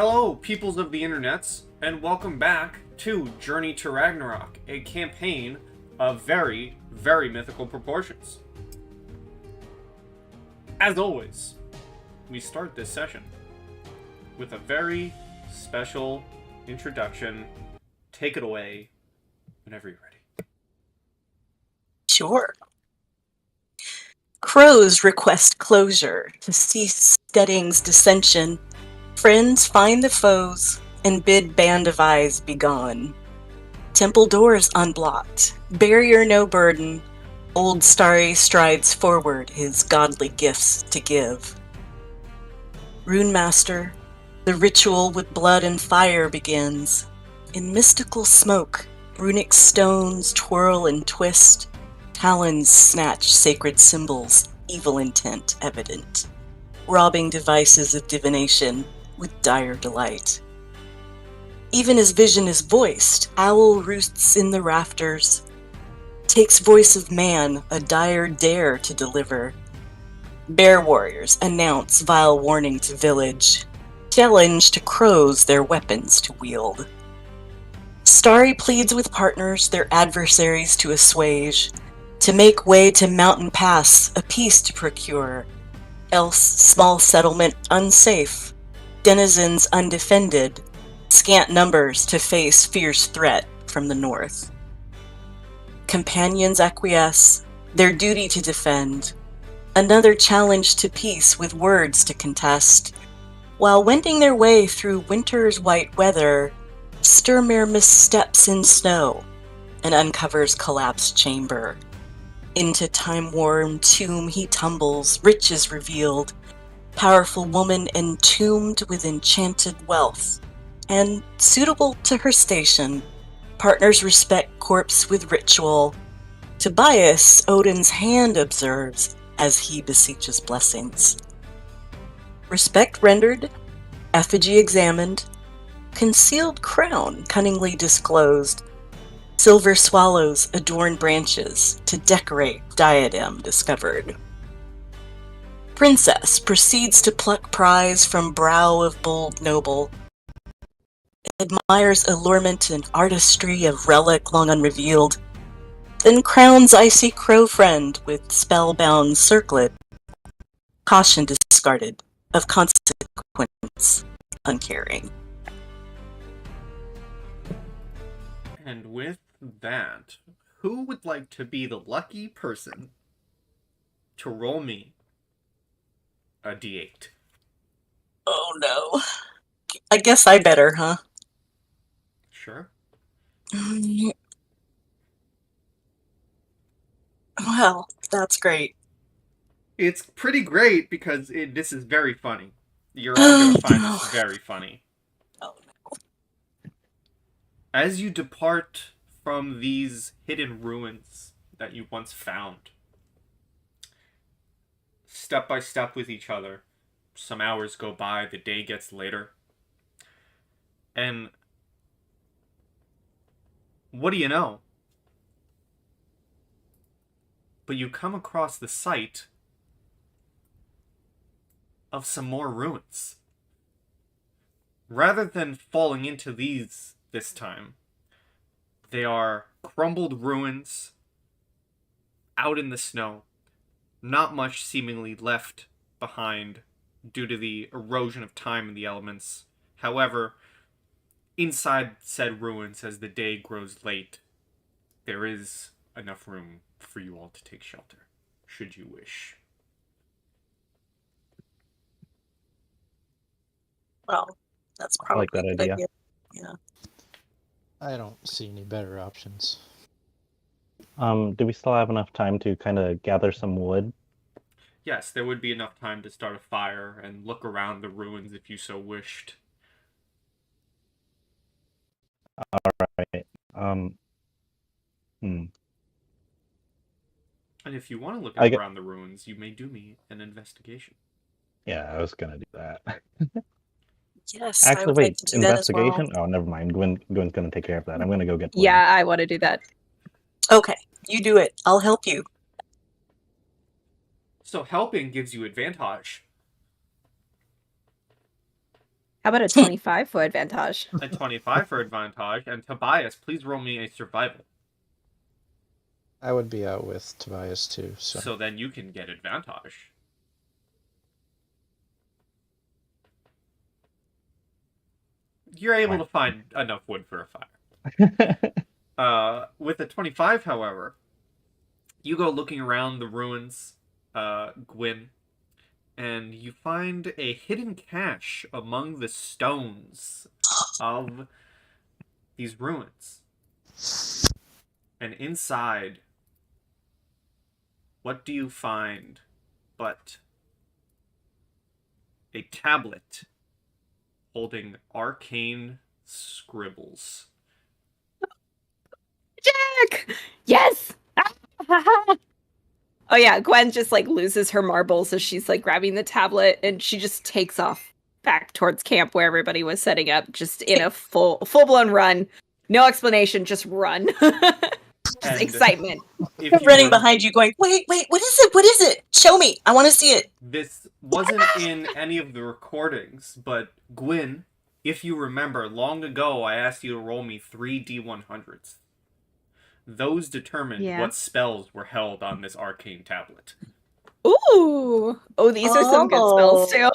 Hello, peoples of the internets, and welcome back to Journey to Ragnarok, a campaign of very, very mythical proportions. As always, we start this session with a very special introduction. Take it away whenever you're ready. Sure. Crows request closure to cease Stedding's dissension. Friends find the foes and bid band of eyes be gone. Temple doors unblocked, barrier no burden. Old Starry strides forward his godly gifts to give. Rune Master, the ritual with blood and fire begins. In mystical smoke, runic stones twirl and twist. Talons snatch sacred symbols, evil intent evident. Robbing devices of divination with dire delight. Even as vision is voiced, owl roosts in the rafters. Takes voice of man a dire dare to deliver. Bear warriors announce vile warning to village. Challenge to crows their weapons to wield. Starry pleads with partners their adversaries to assuage. To make way to mountain pass, a peace to procure. Else small settlement unsafe, denizens undefended, scant numbers to face fierce threat from the north. Companions acquiesce, their duty to defend. Another challenge to peace with words to contest. While wending their way through winter's white weather, Sturmir missteps in snow and uncovers collapsed chamber. Into time-worn tomb he tumbles, riches revealed, powerful woman entombed with enchanted wealth, and suitable to her station, partners respect corpse with ritual. Tobias Odin's hand observes as he beseeches blessings. Respect rendered, effigy examined, concealed crown cunningly disclosed. Silver swallows adorn branches to decorate diadem discovered. Princess proceeds to pluck prize from brow of bold noble. Admires allurement and artistry of relic long unrevealed. Then crowns icy crow friend with spellbound circlet. Caution discarded, of consequence uncaring. And with that, who would like to be the lucky person to roll me a d8? Oh no. I guess I better, huh? Sure. Well, that's great. It's pretty great because this is very funny. You're all going to find this very funny. Oh no. As you depart from these hidden ruins that you once found, step by step with each other, some hours go by, the day gets later, and what do you know? But you come across the site of some more ruins. Rather than falling into these this time, they are crumbled ruins out in the snow. Not much seemingly left behind due to the erosion of time and the elements. However, inside said ruins, as the day grows late, there is enough room for you all to take shelter, should you wish. Well, that's I probably like that a good idea. Yeah. I don't see any better options. Do we still have enough time to kind of gather some wood? Yes, there would be enough time to start a fire and look around the ruins if you so wished. Alright. And if you want to look around the ruins, you may do me an investigation. Yeah, I was gonna do that. Yes, I Actually, would wait, like to do that as well. investigation? Oh, never mind. Gwen's gonna take care of that. I'm gonna go get wood. Yeah, I want to do that. Okay, you do it. I'll help you. So helping gives you advantage. How about a 25 for advantage? A 25 for advantage. And Tobias, please roll me a survival. I would be out with Tobias too, so. So then you can get advantage. You're able to find enough wood for a fire. With a 25, however, you go looking around the ruins, Gwyn, and you find a hidden cache among the stones of these ruins. And inside, what do you find but a tablet holding arcane scribbles? Jack! Yes! Oh yeah, Gwen just like loses her marbles as she's like grabbing the tablet, and she just takes off back towards camp where everybody was setting up, just in a full-blown run. No explanation, just run. Just excitement. Running behind you going, wait, what is it? What is it? Show me. I want to see it. This wasn't in any of the recordings, but Gwyn, if you remember, long ago I asked you to roll me 3 D100s. Those determined what spells were held on this arcane tablet. Ooh! Oh, these are some good spells too.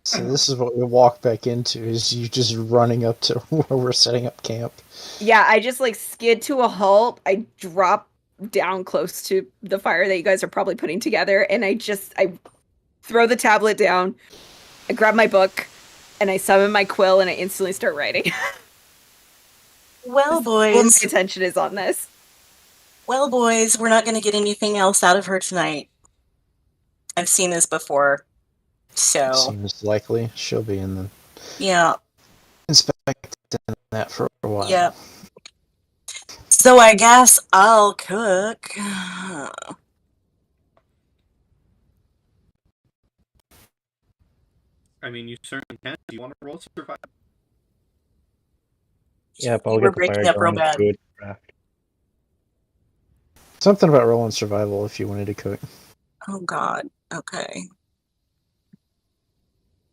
So this is what we walk back into, is you just running up to where we're setting up camp. Yeah, I just like skid to a halt. I drop down close to the fire that you guys are probably putting together, and I throw the tablet down, I grab my book, and I summon my quill, and I instantly start writing. Well, boys. All my attention is on this. Well, boys, we're not going to get anything else out of her tonight. I've seen this before. So. Seems likely she'll be in the. Yeah. Inspecting that for a while. Yeah. So I guess I'll cook. I mean, you certainly can. Do you want to roll survival? Yeah, but We were breaking up real bad. Something about rolling survival if you wanted to cook. Oh, God. Okay.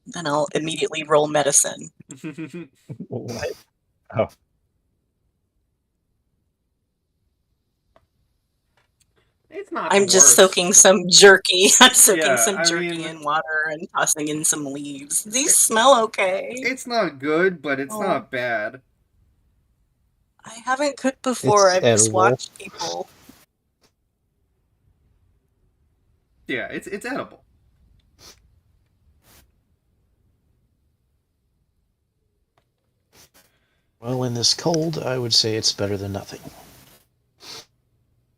Then I'll immediately roll medicine. What? Oh. It's not I'm just worse. soaking some jerky. I'm soaking Yeah, some I jerky mean- in water and tossing in some leaves. These smell okay. It's not good, but it's not bad. I haven't cooked before. It's I've just edible. watched people. Yeah, it's edible. Well, in this cold, I would say it's better than nothing.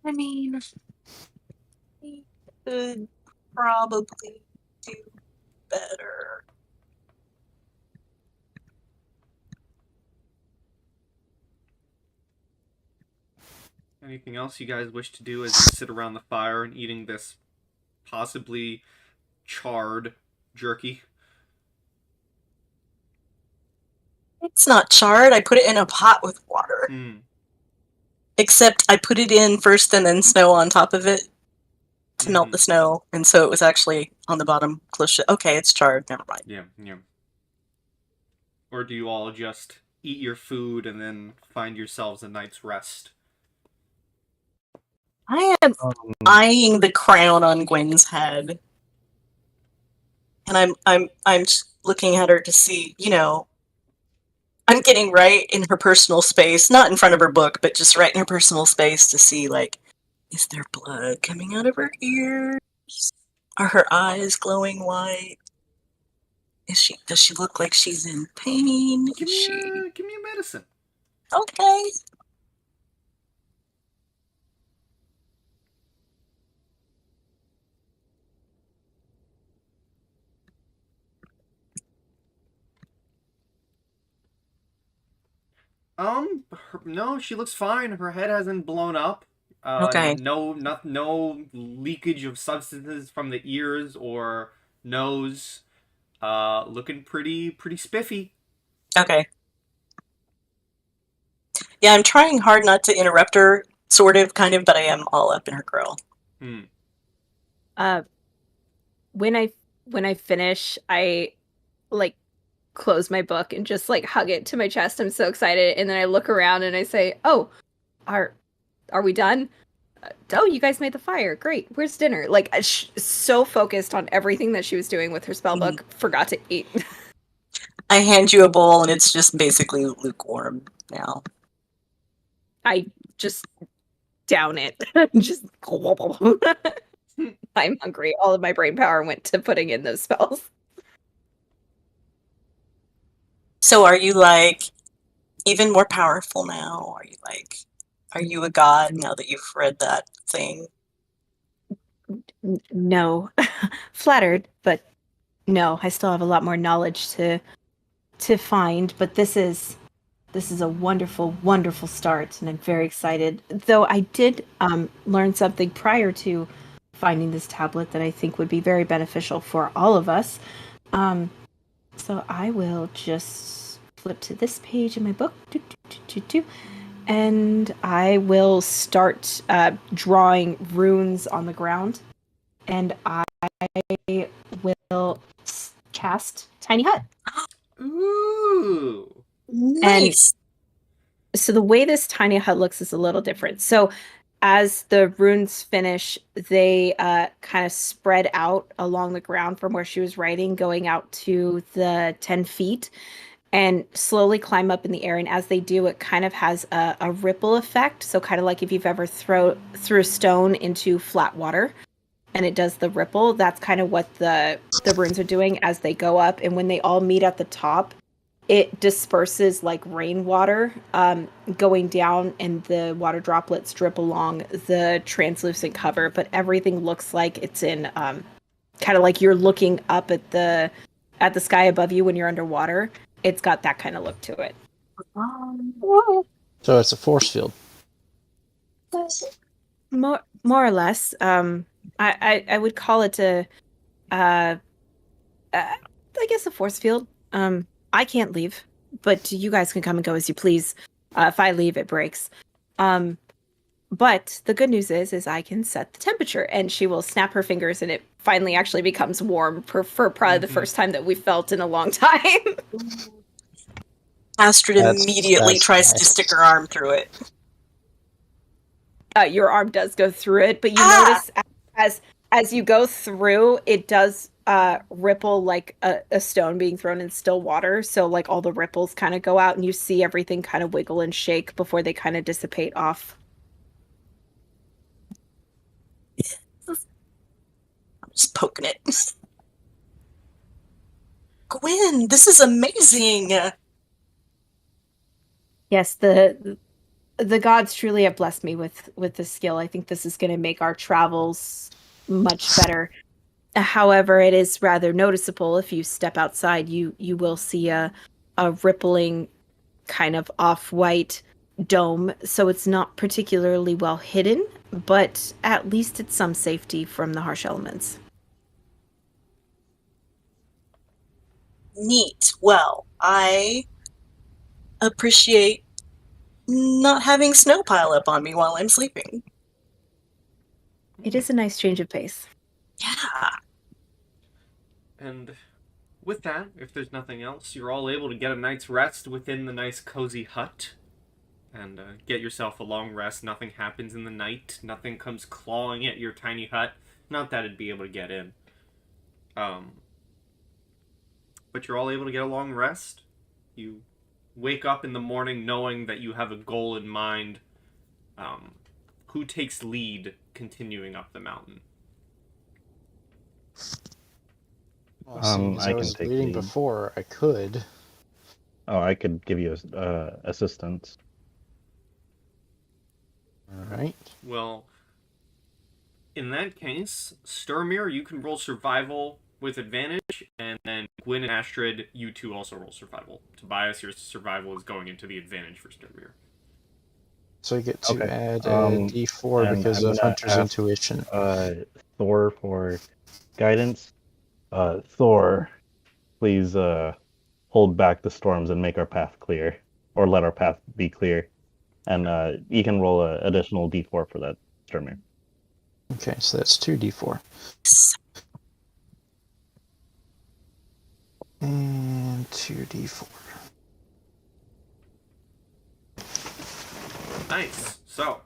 I mean, we could probably do better. Anything else you guys wish to do as you sit around the fire and eating this possibly charred jerky? It's not charred. I put it in a pot with water. Except I put it in first and then snow on top of it to melt the snow. And so it was actually on the bottom close to... Okay, it's charred. Never mind. Yeah. Or do you all just eat your food and then find yourselves a night's rest? I am eyeing the crown on Gwen's head. And I'm just looking at her to see, I'm getting right in her personal space, not in front of her book, but just right in her personal space to see, like, is there blood coming out of her ears? Are her eyes glowing white? Does she look like she's in pain? Give me a medicine. Okay. No, she looks fine. Her head hasn't blown up. Okay. No leakage of substances from the ears or nose. Looking pretty spiffy. Okay. Yeah, I'm trying hard not to interrupt her, sort of, kind of, but I am all up in her grill. When I finish, I like close my book and just like hug it to my chest. I'm so excited. And then I look around and I say, "Oh, are we done? Oh, you guys made the fire. Great. Where's dinner?" Like so focused on everything that she was doing with her spell book, forgot to eat. I hand you a bowl, and it's just basically lukewarm now. I just down it. Just I'm hungry. All of my brain power went to putting in those spells. So are you like even more powerful now? Are you a god now that you've read that thing? No. Flattered, but no, I still have a lot more knowledge to find, but this is a wonderful, wonderful start, and I'm very excited. Though I did learn something prior to finding this tablet that I think would be very beneficial for all of us. So I will just flip to this page in my book, and I will start drawing runes on the ground, and I will cast Tiny Hut. Ooh. Nice. So the way this tiny hut looks is a little different. So as the runes finish, they kind of spread out along the ground from where she was writing, going out to the 10 feet and slowly climb up in the air. And as they do, it kind of has a ripple effect. So kind of like if you've ever threw a stone into flat water and it does the ripple, that's kind of what the runes are doing as they go up. And when they all meet at the top, it disperses like rainwater going down, and the water droplets drip along the translucent cover, but everything looks like it's in kind of like you're looking up at the sky above you when you're underwater. It's got that kind of look to it. So it's a force field. More or less. I would call it I guess a force field. I can't leave, but you guys can come and go as you please. If I leave, it breaks. But the good news is I can set the temperature, and she will snap her fingers, and it finally actually becomes warm for probably the first time that we felt in a long time. Astrid immediately that's tries nice. to stick her arm through it. Your arm does go through it, but you notice as you go through, it does ripple like a stone being thrown in still water. So like all the ripples kind of go out, and you see everything kind of wiggle and shake before they kind of dissipate off. I'm just poking it. Gwen, this is amazing. Yes, the gods truly have blessed me with this skill. I think this is going to make our travels much better. However, it is rather noticeable. If you step outside, you will see a rippling kind of off-white dome. So it's not particularly well hidden, but at least it's some safety from the harsh elements. Neat. Well, I appreciate not having snow pile up on me while I'm sleeping. It is a nice change of pace. Yeah. And with that, if there's nothing else, you're all able to get a night's rest within the nice cozy hut. And get yourself a long rest. Nothing happens in the night. Nothing comes clawing at your tiny hut. Not that it'd be able to get in. But you're all able to get a long rest. You wake up in the morning knowing that you have a goal in mind. Who takes lead continuing up the mountain? Well, seeing as I I can was take reading lead. before, I could. Oh, I could give you assistance. All right. Well, in that case, Sturmir, you can roll survival with advantage, and then Gwyn and Astrid, you two also roll survival. Tobias, your survival is going into the advantage for Sturmir. So I get to Okay. add a D4 and because I'm of gonna Hunter's ask, intuition. Thor for guidance. Thor, please hold back the storms and make our path clear, or let our path be clear. And you can roll an additional D4 for that, Sturmir. Okay, so that's 2D4. And 2d4. Nice. So,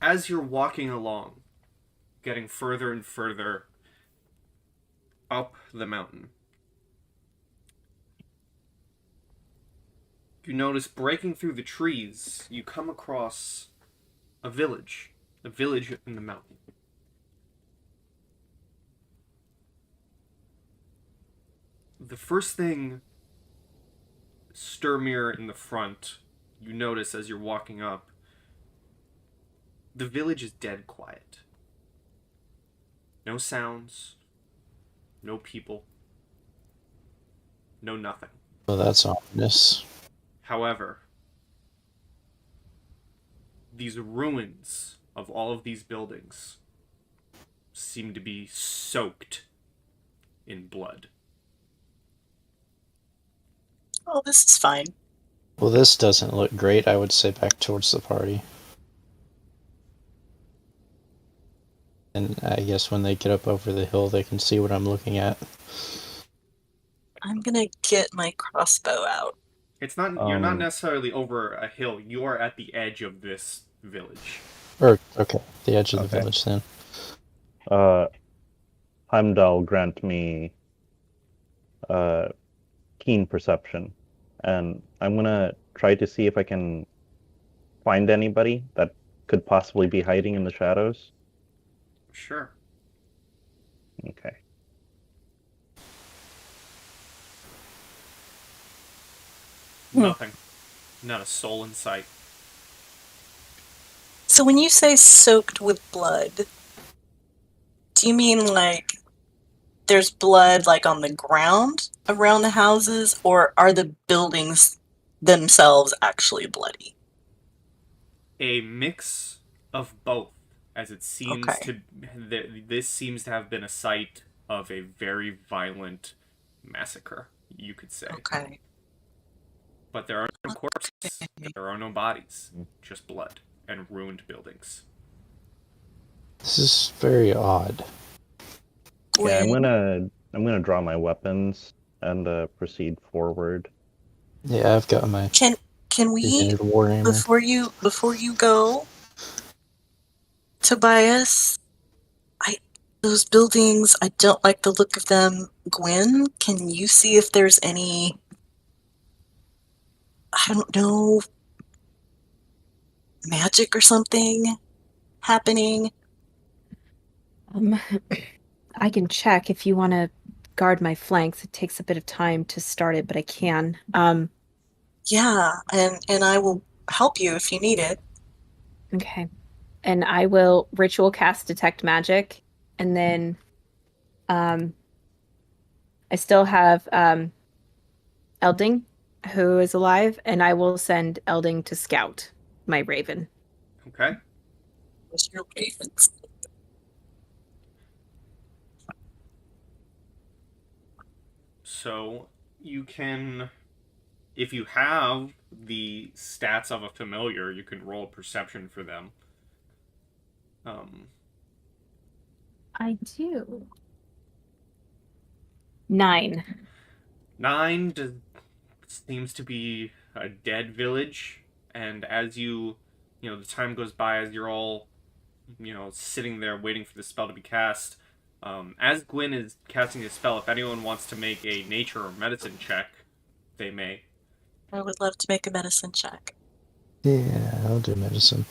as you're walking along, getting further and further up the mountain, you notice breaking through the trees, you come across a village in the mountain. The first thing, Sturmir in the front, you notice as you're walking up, the village is dead quiet. No sounds, no people, no nothing. Well, that's ominous. However, these ruins of all of these buildings seem to be soaked in blood. Oh, this is fine. Well, this doesn't look great. I would say back towards the party. And I guess when they get up over the hill, they can see what I'm looking at. I'm gonna get my crossbow out. It's not you're not necessarily over a hill. You are at the edge of this village. Okay, the edge of the village then. Heimdall grant me keen perception, and I'm gonna try to see if I can find anybody that could possibly be hiding in the shadows. Sure. Okay. Nothing. Not a soul in sight. So when you say soaked with blood, do you mean like there's blood like on the ground around the houses, or are the buildings themselves actually bloody? A mix of both, as it seems Okay. this seems to have been a site of a very violent massacre, you could say. Okay. But there are no corpses. There are no bodies. Just blood and ruined buildings. This is very odd. Yeah, I'm Gwen, gonna draw my weapons and proceed forward. Yeah, I've got my can we two-handed warhammer. before you go, Tobias? Those buildings, I don't like the look of them. Gwen, can you see if there's any, I don't know, magic or something happening? I can check if you want to guard my flanks. It takes a bit of time to start it, but I can. Yeah, and I will help you if you need it. Okay. And I will ritual cast detect magic, and then I still have Elding, who is alive, and I will send Elding to scout my raven. Okay? What's your ravens? So you can, if you have the stats of a familiar, you can roll perception for them. I do. 9. 9 seems to be a dead village, and as the time goes by, as you're all, sitting there waiting for the spell to be cast, as Gwyn is casting the spell, if anyone wants to make a nature or medicine check, they may. I would love to make a medicine check. Yeah, I'll do medicine.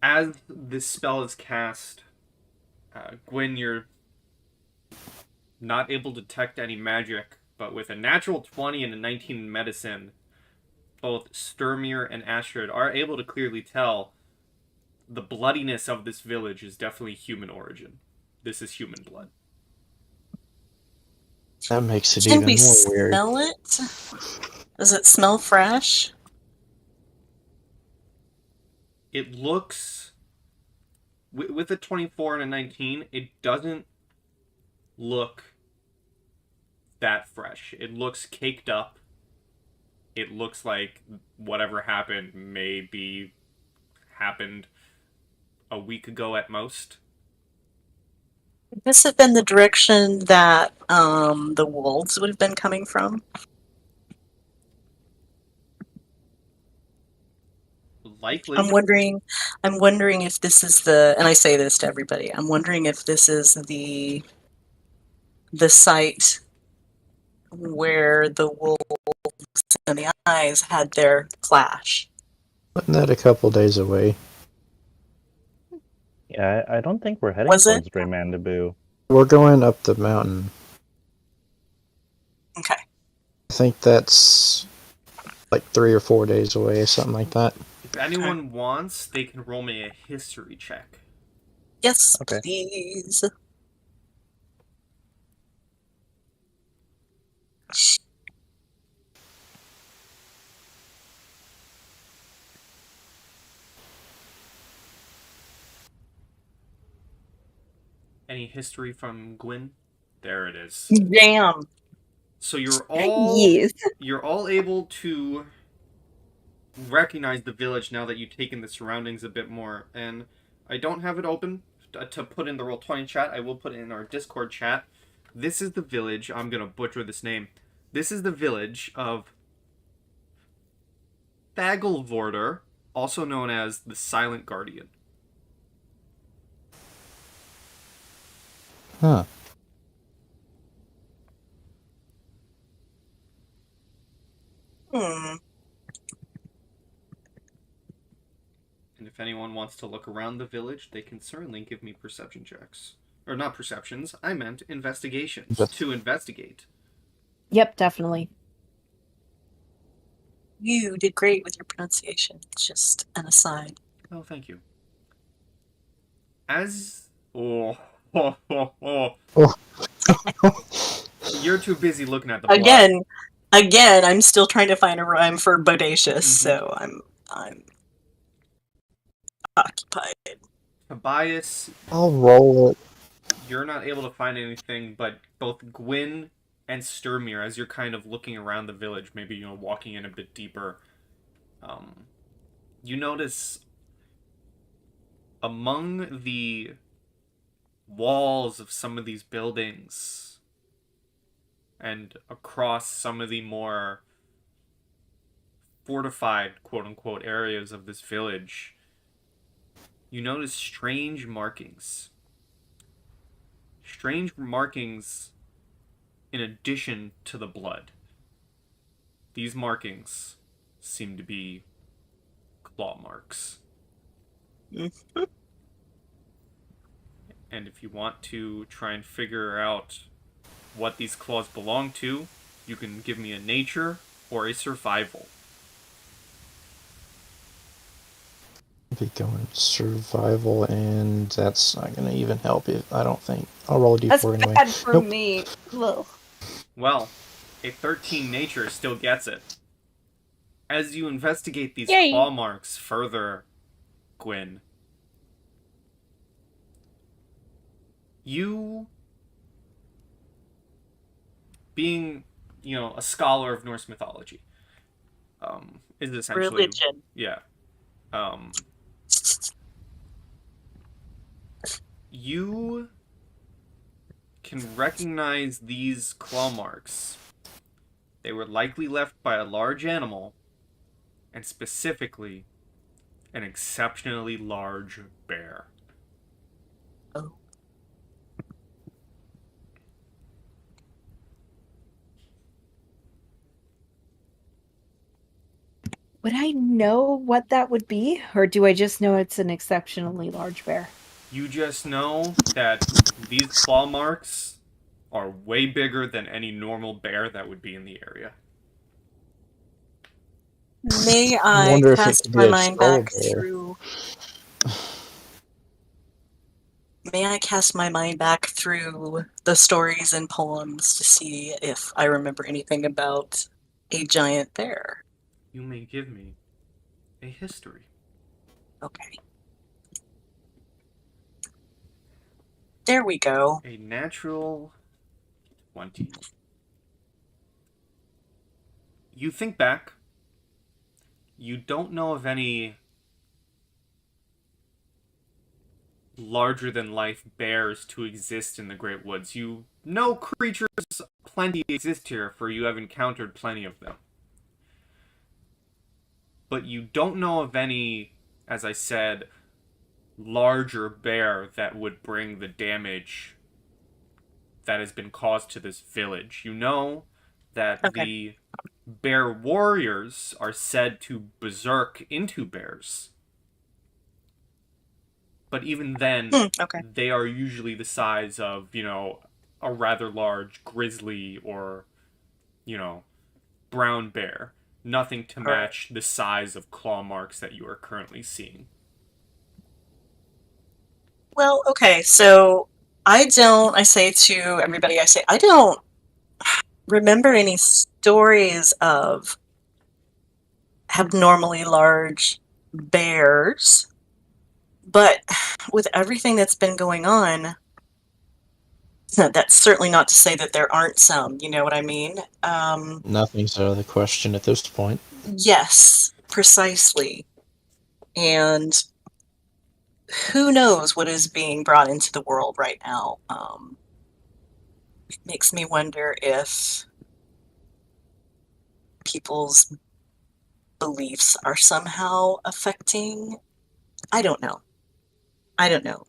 As this spell is cast, Gwyn, you're not able to detect any magic, but with a natural 20 and a 19 in medicine, both Sturmir and Astrid are able to clearly tell the bloodiness of this village is definitely human origin. This is human blood. That makes it Can even we more weird. smell it? Does it smell fresh? It looks, with a 24 and a 19, it doesn't look that fresh. It looks caked up. It looks like whatever happened maybe happened a week ago at most. Would this have been the direction that the wolves would have been coming from? Likely. I'm wondering if this is the, and I say this to everybody, I'm wondering if this is the site where the wolves and the eyes had their clash. Wasn't that a couple days away? Yeah, I don't think we're heading Was it? towards Dreamandaboo. We're going up the mountain. Okay. I think that's like 3 or 4 days away, or something like that. If anyone wants, they can roll me a history check. Yes, Okay. please. Any history from Gwyn? There it is. Damn. So you're Yes. all able to recognize the village now that you've taken the surroundings a bit more. And I don't have it open to put in the Roll20 chat. I will put it in our Discord chat. This is the village. I'm gonna butcher this name. This is the village of Thagelvorder, also known as the Silent Guardian. Huh. Hmm. And if anyone wants to look around the village, they can certainly give me perception checks. Or not perceptions, I meant investigations. To investigate. Yep, definitely. You did great with your pronunciation. Just an aside. Oh, thank you. As... Oh. You're too busy looking at the blood. Again, I'm still trying to find a rhyme for bodacious, so I'm occupied. Tobias, I'll roll it. you're not able to find anything, but both Gwyn and Sturmir, as you're kind of looking around the village, maybe, walking in a bit deeper, you notice among the walls of some of these buildings and across some of the more fortified, quote-unquote, areas of this village, you notice strange markings. Strange markings in addition to the blood. These markings seem to be claw marks. And if you want to try and figure out what these claws belong to, you can give me a nature or a survival. Be going survival, and that's not going to even help it, I don't think. I'll roll a d4 That's anyway. bad for Nope. me. Ugh. Well, a 13 nature still gets it. As you investigate these Yay. claw marks further, Gwyn, you, being, a scholar of Norse mythology, is essentially... Religion. Yeah. You can recognize these claw marks. They were likely left by a large animal, and specifically, an exceptionally large bear. Oh. Would I know what that would be? Or do I just know it's an exceptionally large bear? You just know that these claw marks are way bigger than any normal bear that would be in the area. May I I wonder if it cast could be my a mind skull back bear. through... May I cast my mind back through the stories and poems to see if I remember anything about a giant bear? You may give me a history. Okay. There we go. A natural 20. You think back. You don't know of any larger than life bears to exist in the Great Woods. You know creatures plenty exist here, for you have encountered plenty of them. But you don't know of any, as I said, larger bear that would bring the damage that has been caused to this village. You know that Okay. the bear warriors are said to berserk into bears. But even then, Okay. they are usually the size of, a rather large grizzly or, brown bear. Nothing to Right. match the size of claw marks that you are currently seeing. Well, okay, so I say to everybody, I don't remember any stories of abnormally large bears, but with everything that's been going on, that's certainly not to say that there aren't some, you know what I mean? Nothing's out of the question at this point. Yes, precisely. And who knows what is being brought into the world right now. It makes me wonder if people's beliefs are somehow affecting. I don't know.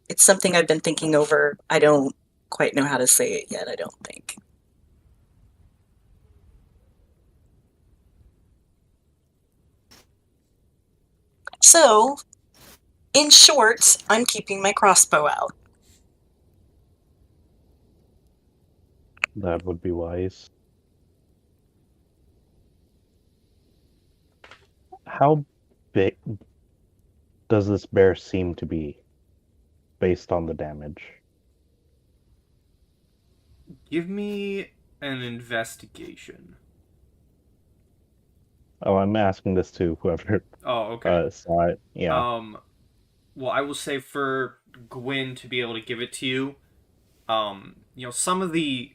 It's something I've been thinking over. I don't quite know how to say it yet, I don't think. So, in short, I'm keeping my crossbow out. That would be wise. How big does this bear seem to be based on the damage? Give me an investigation. Oh, I'm asking this to whoever Oh, okay. saw it. Yeah. Well, I will say for Gwyn to be able to give it to you, some of the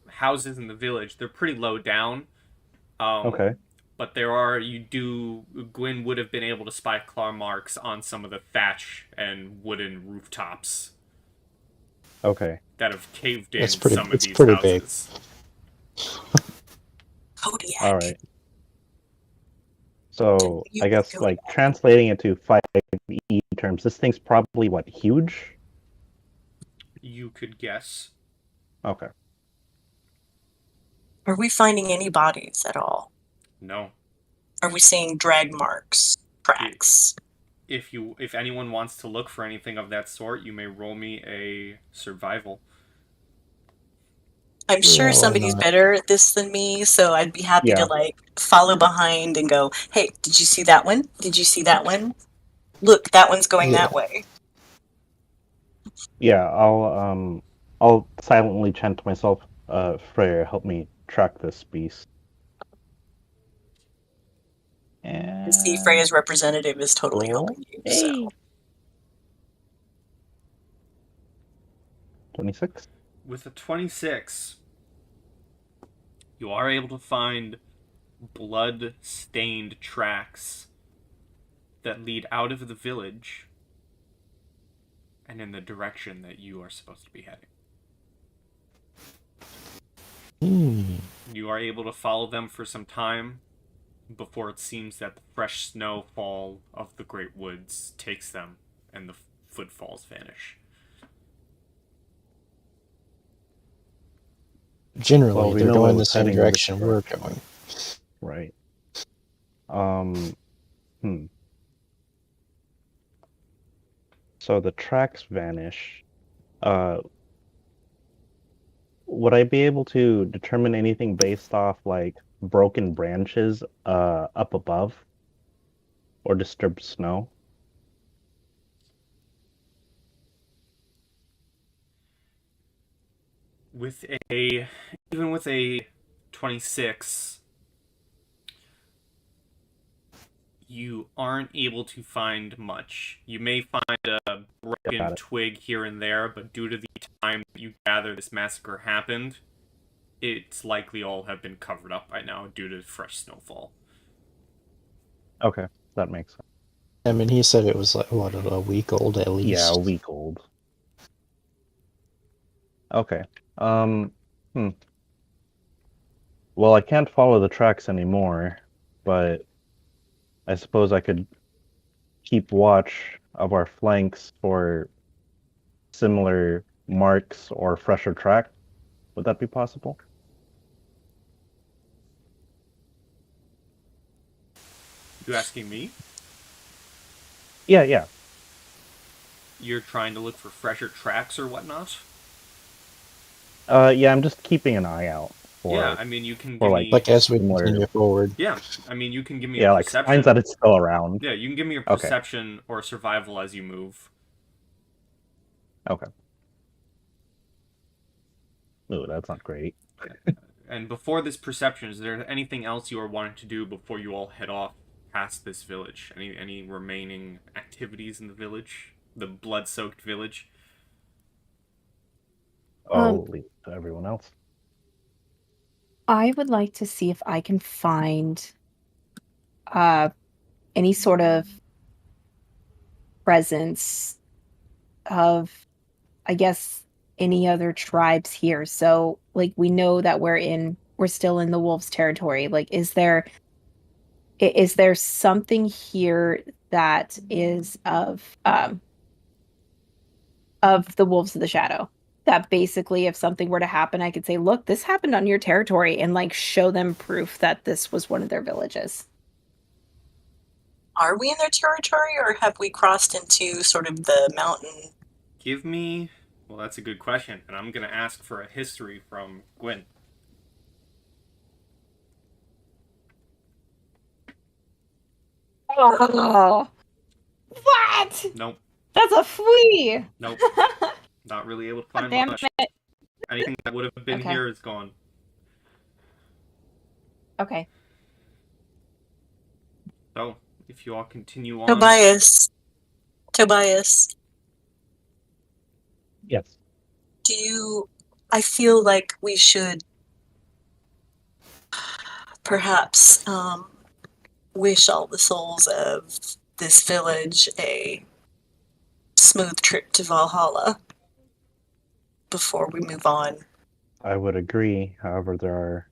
houses in the village, they're pretty low down. Okay. But Gwyn would have been able to spy claw marks on some of the thatch and wooden rooftops Okay. that have caved in It's pretty. some of It's these pretty big. houses. Kodiak. All right. So You I guess go like translating it to 5e terms, this thing's probably what, huge? You could guess. Okay. Are we finding any bodies at all? No. Are we seeing drag marks, tracks? If anyone wants to look for anything of that sort, you may roll me a survival. I'm sure Yeah, why somebody's not? better at this than me, so I'd be happy Yeah. to follow behind and go, "Hey, did you see that one? Did you see that one? Look, that one's going Yeah. that way." Yeah, I'll silently chant to myself, Freyr, help me track this beast. And see, Freya's representative is totally helping you. So. 26. With a 26, you are able to find blood-stained tracks that lead out of the village and in the direction that you are supposed to be heading. You are able to follow them for some time before it seems that the fresh snowfall of the Great Woods takes them and the footfalls vanish. Generally, Well, we they're know going I the was same heading in this direction we're going. Right. So the tracks vanish. Would I be able to determine anything based off like broken branches up above or disturbed snow? Even with a 26, you aren't able to find much. You may find a broken twig here and there, but due to the time that you gather this massacre happened, it's likely all have been covered up by now due to fresh snowfall. Okay, that makes sense. I mean, he said it was like, what, a week old at least? Yeah, a week old. Okay. Um, hmm. Well, I can't follow the tracks anymore, but I suppose I could keep watch of our flanks for similar marks or fresher track. Would that be possible? You asking me? Yeah. You're trying to look for fresher tracks or whatnot? Yeah, I'm just keeping an eye out Yeah, for I mean, you can for give like me. Like as we similar, continue forward. Yeah, I mean, you can give me a yeah, like signs perception. that it's still around. Yeah, you can give me a Okay. perception or survival as you move. Okay. Ooh, that's not great. And before this perception, is there anything else you are wanting to do before you all head off past this village? Any remaining activities in the village? The blood-soaked village? I'll leave it to everyone else. I would like to see if I can find any sort of presence of, I guess, any other tribes here. So, like, we know that we're still in the wolves' territory. Like, is there something here that is of the wolves of the shadow? That basically, if something were to happen, I could say, look, this happened on your territory, and like show them proof that this was one of their villages. Are we in their territory, or have we crossed into sort of the mountain? Give me... Well, that's a good question, and I'm going to ask for a history from Gwen. Oh, what? Nope. That's a flea. Nope. Not really able to find Damn much. it. Anything that would have been Okay. here is gone. Okay. So, if you all continue on... Tobias, Yes. I feel like we should perhaps wish all the souls of this village a smooth trip to Valhalla before we move on. I would agree. However, there are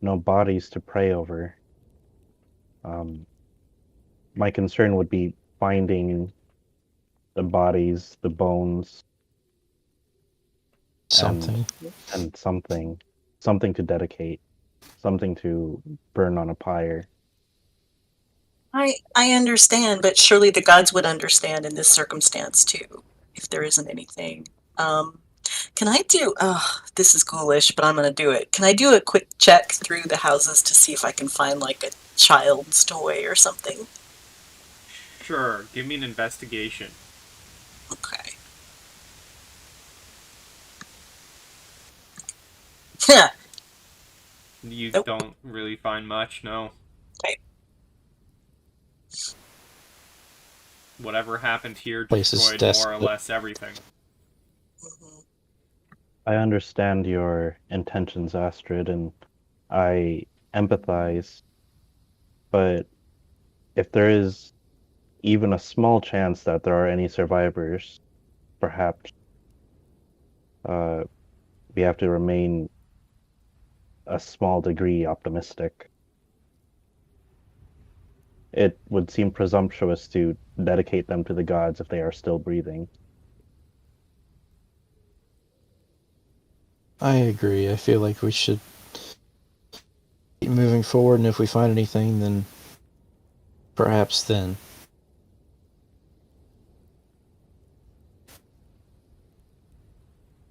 no bodies to pray over. My concern would be finding the bodies, the bones, Something. and something to dedicate, something to burn on a pyre. I understand, but surely the gods would understand in this circumstance too, if there isn't anything. Can I do, this is ghoulish, but I'm going to do it. Can I do a quick check through the houses to see if I can find like a child's toy or something? Sure, give me an investigation. Okay. Yeah. You Nope. don't really find much, no. Okay. Whatever happened here Place is destroyed more or desolate. less everything. Mhm. I understand your intentions, Astrid, and I empathize. But if there is even a small chance that there are any survivors, perhaps we have to remain a small degree optimistic. It would seem presumptuous to dedicate them to the gods if they are still breathing. I agree. I feel like we should keep moving forward, and if we find anything, then perhaps then.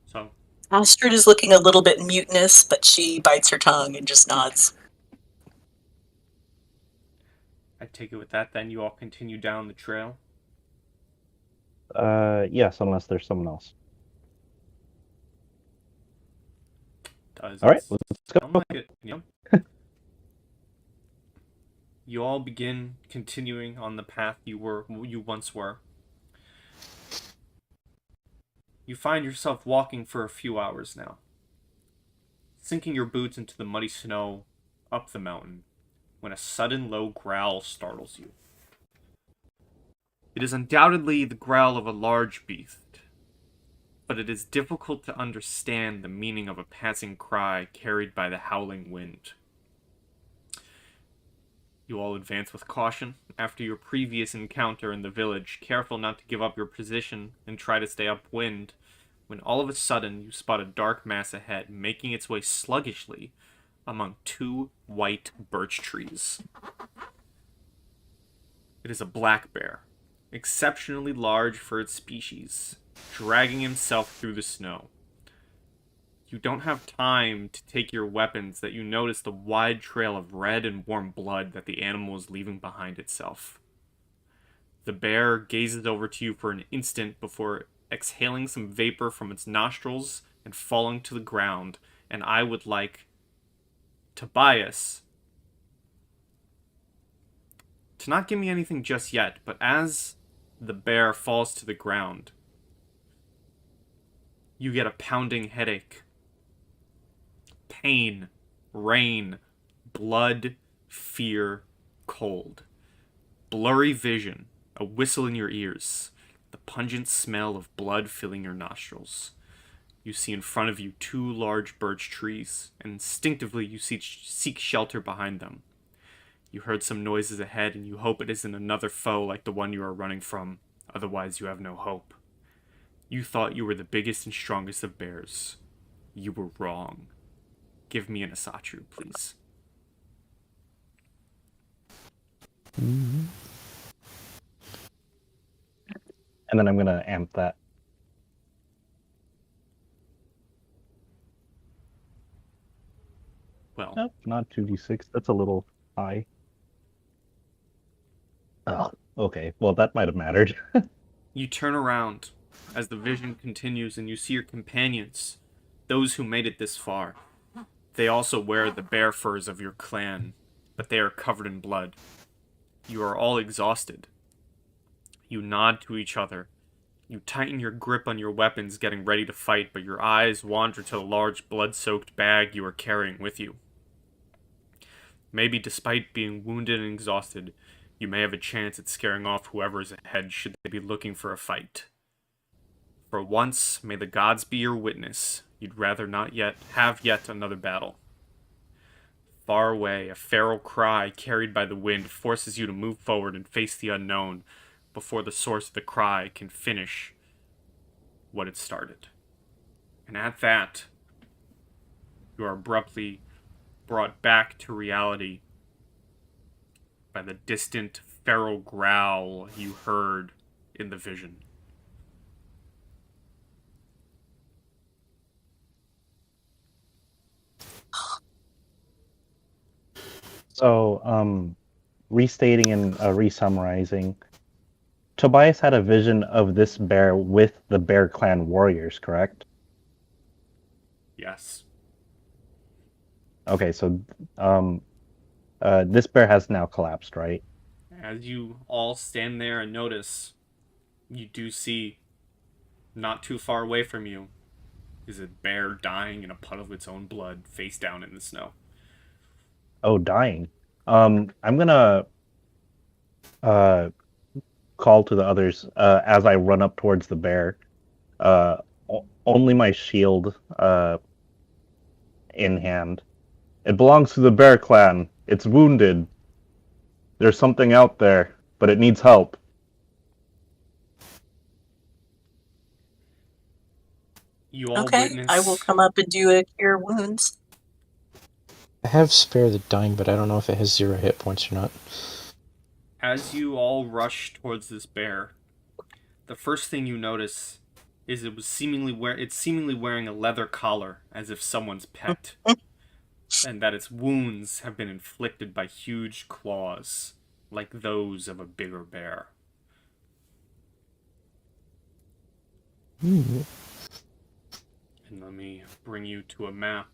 So, Astrid is looking a little bit mutinous, but she bites her tongue and just nods. I take it with that, then you all continue down the trail. Yes, unless there's someone else. Does All right, it let's go. sound like it? Yep. You all begin continuing on the path you once were. You find yourself walking for a few hours now, sinking your boots into the muddy snow up the mountain, when a sudden low growl startles you. It is undoubtedly the growl of a large beast, but it is difficult to understand the meaning of a passing cry carried by the howling wind. You all advance with caution. After your previous encounter in the village, careful not to give up your position and try to stay upwind, when all of a sudden you spot a dark mass ahead, making its way sluggishly among two white birch trees. It is a black bear, exceptionally large for its species, dragging himself through the snow. You don't have time to take your weapons that you notice the wide trail of red and warm blood that the animal is leaving behind itself. The bear gazes over to you for an instant before exhaling some vapor from its nostrils and falling to the ground, and I would like Tobias to not give me anything just yet, but as the bear falls to the ground, you get a pounding headache. Pain, rain, blood, fear, cold. Blurry vision, a whistle in your ears, the pungent smell of blood filling your nostrils. You see in front of you two large birch trees, and instinctively you seek shelter behind them. You heard some noises ahead, and you hope it isn't another foe like the one you are running from, otherwise you have no hope. You thought you were the biggest and strongest of bears. You were wrong. Give me an Asatru, please. And then I'm gonna amp that. Well, Nope, not 2d6. That's a little high. Oh, okay. Well, that might have mattered. you turn around as the vision continues and you see your companions, those who made it this far. They also wear the bear furs of your clan, but they are covered in blood. You are all exhausted. You nod to each other. You tighten your grip on your weapons, getting ready to fight, but your eyes wander to the large blood-soaked bag you are carrying with you. Maybe despite being wounded and exhausted, you may have a chance at scaring off whoever is ahead should they be looking for a fight. For once, may the gods be your witness. You'd rather not have yet another battle. Far away, a feral cry carried by the wind forces you to move forward and face the unknown before the source of the cry can finish what it started. And at that, you are abruptly brought back to reality by the distant feral growl you heard in the vision. So, restating and resummarizing, Tobias had a vision of this bear with the Bear Clan warriors, correct? Yes. Okay, so this bear has now collapsed, right? As you all stand there and notice, you do see, not too far away from you, is a bear dying in a puddle of its own blood, face down in the snow. Oh, dying. I'm gonna call to the others as I run up towards the bear. Only my shield in hand. It belongs to the Bear Clan. It's wounded. There's something out there, but it needs help. You all Okay, witness. I will come up and do a cure wounds. I have Spare the Dying, but I don't know if it has 0 hit points or not. As you all rush towards this bear, the first thing you notice is it's seemingly wearing a leather collar, as if someone's pet, and that its wounds have been inflicted by huge claws, like those of a bigger bear. Hmm. And let me bring you to a map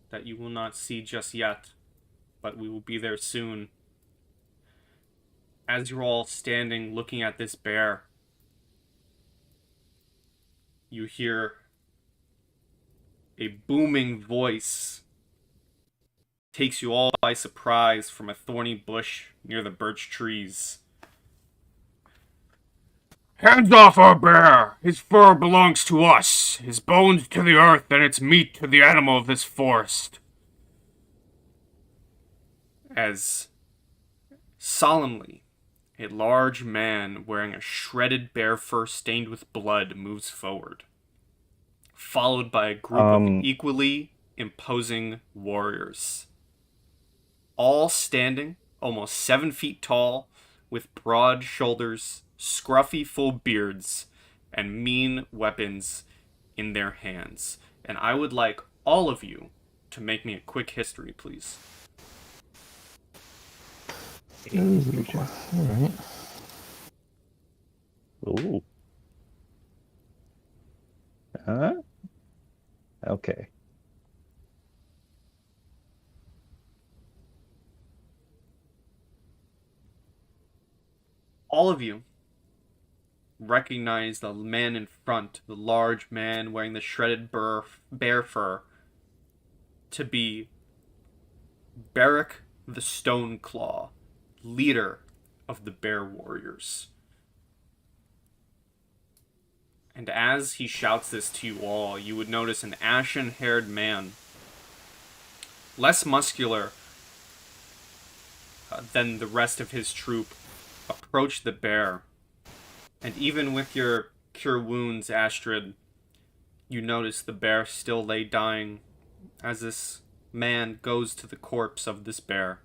that you will not see just yet, but we will be there soon. As you're all standing looking at this bear, you hear a booming voice takes you all by surprise from a thorny bush near the birch trees. Hands off our bear! His fur belongs to us, his bones to the earth, and its meat to the animal of this forest. As solemnly, a large man wearing a shredded bear fur stained with blood moves forward, followed by a group of equally imposing warriors, all standing almost 7 feet tall, with broad shoulders, scruffy full beards, and mean weapons in their hands. And I would like all of you to make me a quick history, please. Ooh, all right. Ooh. Huh? Okay. All of you recognize the man in front, the large man wearing the shredded bear fur, to be Beric the Stoneclaw, leader of the Bear Warriors. And as he shouts this to you all, you would notice an ashen-haired man, less muscular than the rest of his troop, approach the bear. And even with your cure wounds, Astrid, you notice the bear still lay dying as this man goes to the corpse of this bear,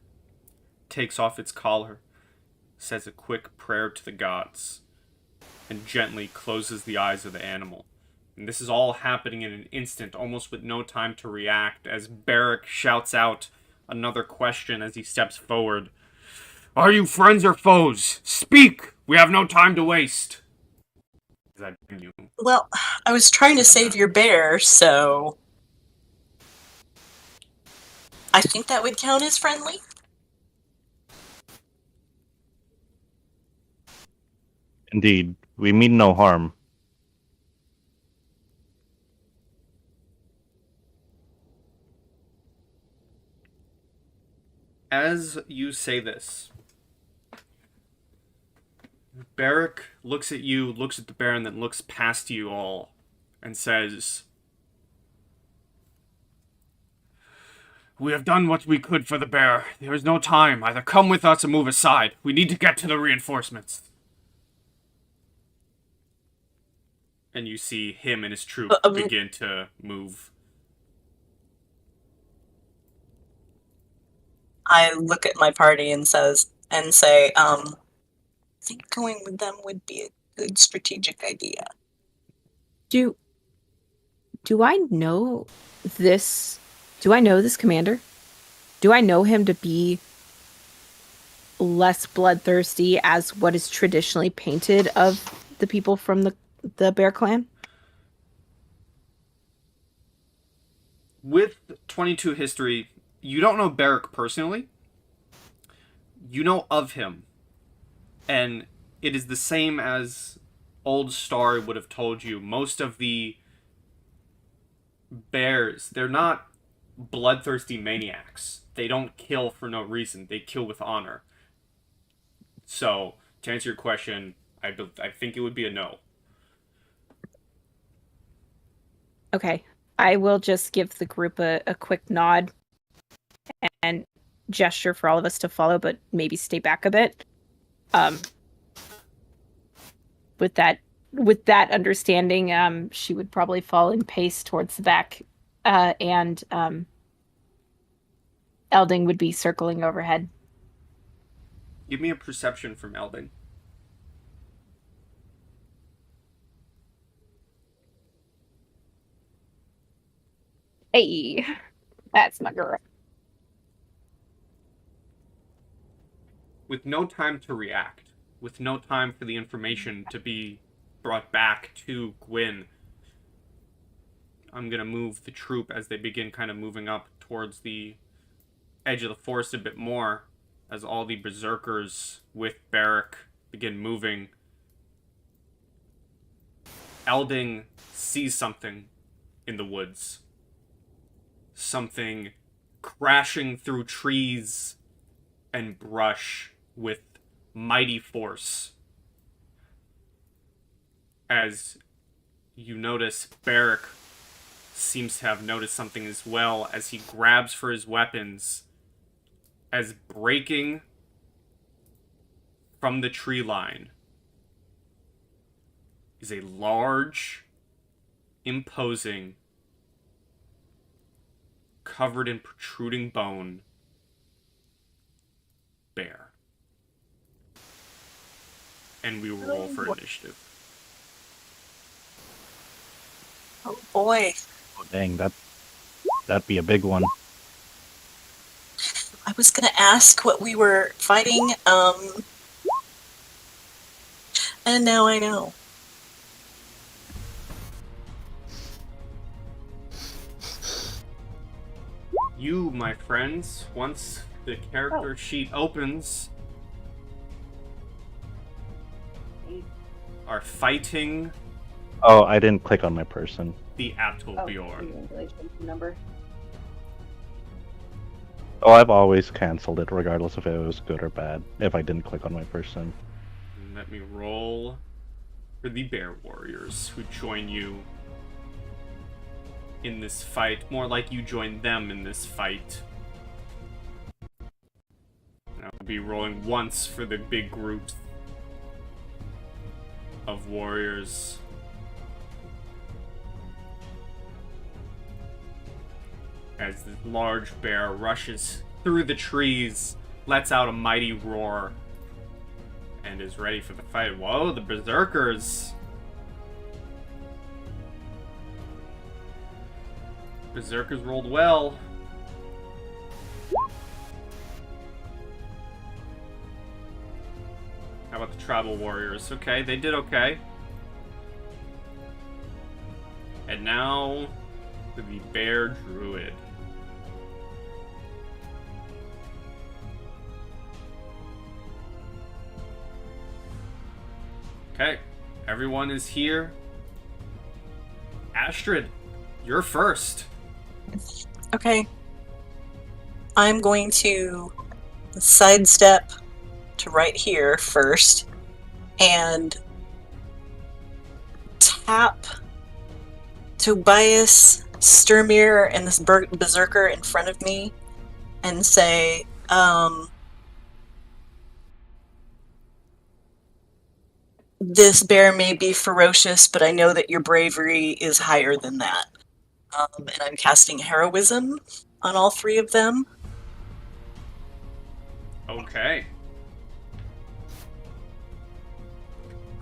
takes off its collar, says a quick prayer to the gods, and gently closes the eyes of the animal. And this is all happening in an instant, almost with no time to react, as Beric shouts out another question as he steps forward. Are you friends or foes? Speak! We have no time to waste. Is that you? Well, I was trying to save your bear, so I think that would count as friendly. Indeed, we mean no harm. As you say this, Beric looks at you, looks at the bear, and then looks past you all and says, We have done what we could for the bear. There is no time. Either come with us or move aside. We need to get to the reinforcements. And you see him and his troop begin to move. I look at my party and say, I think going with them would be a good strategic idea. Do I know this? Do I know this commander? Do I know him to be less bloodthirsty as what is traditionally painted of the people from the Bear Clan? With 22 history, you don't know Beric personally. You know of him. And it is the same as Old Star would have told you. Most of the bears, they're not bloodthirsty maniacs. They don't kill for no reason. They kill with honor. So, to answer your question, I think it would be a no. Okay. I will just give the group a quick nod and gesture for all of us to follow, but maybe stay back a bit. With that understanding, she would probably fall in pace towards the back, and Elding would be circling overhead. Give me a perception from Elding. Hey, that's my girl. With no time to react, with no time for the information to be brought back to Gwyn, I'm going to move the troop as they begin kind of moving up towards the edge of the forest a bit more, as all the berserkers with Beric begin moving. Elding sees something in the woods. Something crashing through trees and brush with mighty force. as you notice Barrick seems to have noticed something as well as he grabs for his weapons, as breaking from the tree line is a large, imposing, covered in protruding bone bear. And we will roll for initiative. Oh boy. Oh, dang, that'd be a big one. I was going to ask what we were fighting, and now I know. You, my friends, once the character sheet opens, are fighting Oh, I didn't click on my person. the Attribution. Number. Oh, I've always canceled it, regardless if it was good or bad, if I didn't click on my person. Let me roll for the Bear Warriors who join you in this fight. More like you join them in this fight. And I'll be rolling once for the big groups of warriors. As the large bear rushes through the trees, lets out a mighty roar, and is ready for the fight. Whoa, the berserkers! Berserkers rolled well. How about the tribal warriors? Okay, they did okay. And now for the bear druid. Okay, everyone is here. Astrid, you're first. Okay. I'm going to sidestep to right here first and tap Tobias, Sturmir, and this berserker in front of me and say, this bear may be ferocious, but I know that your bravery is higher than that. And I'm casting heroism on all three of them. Okay.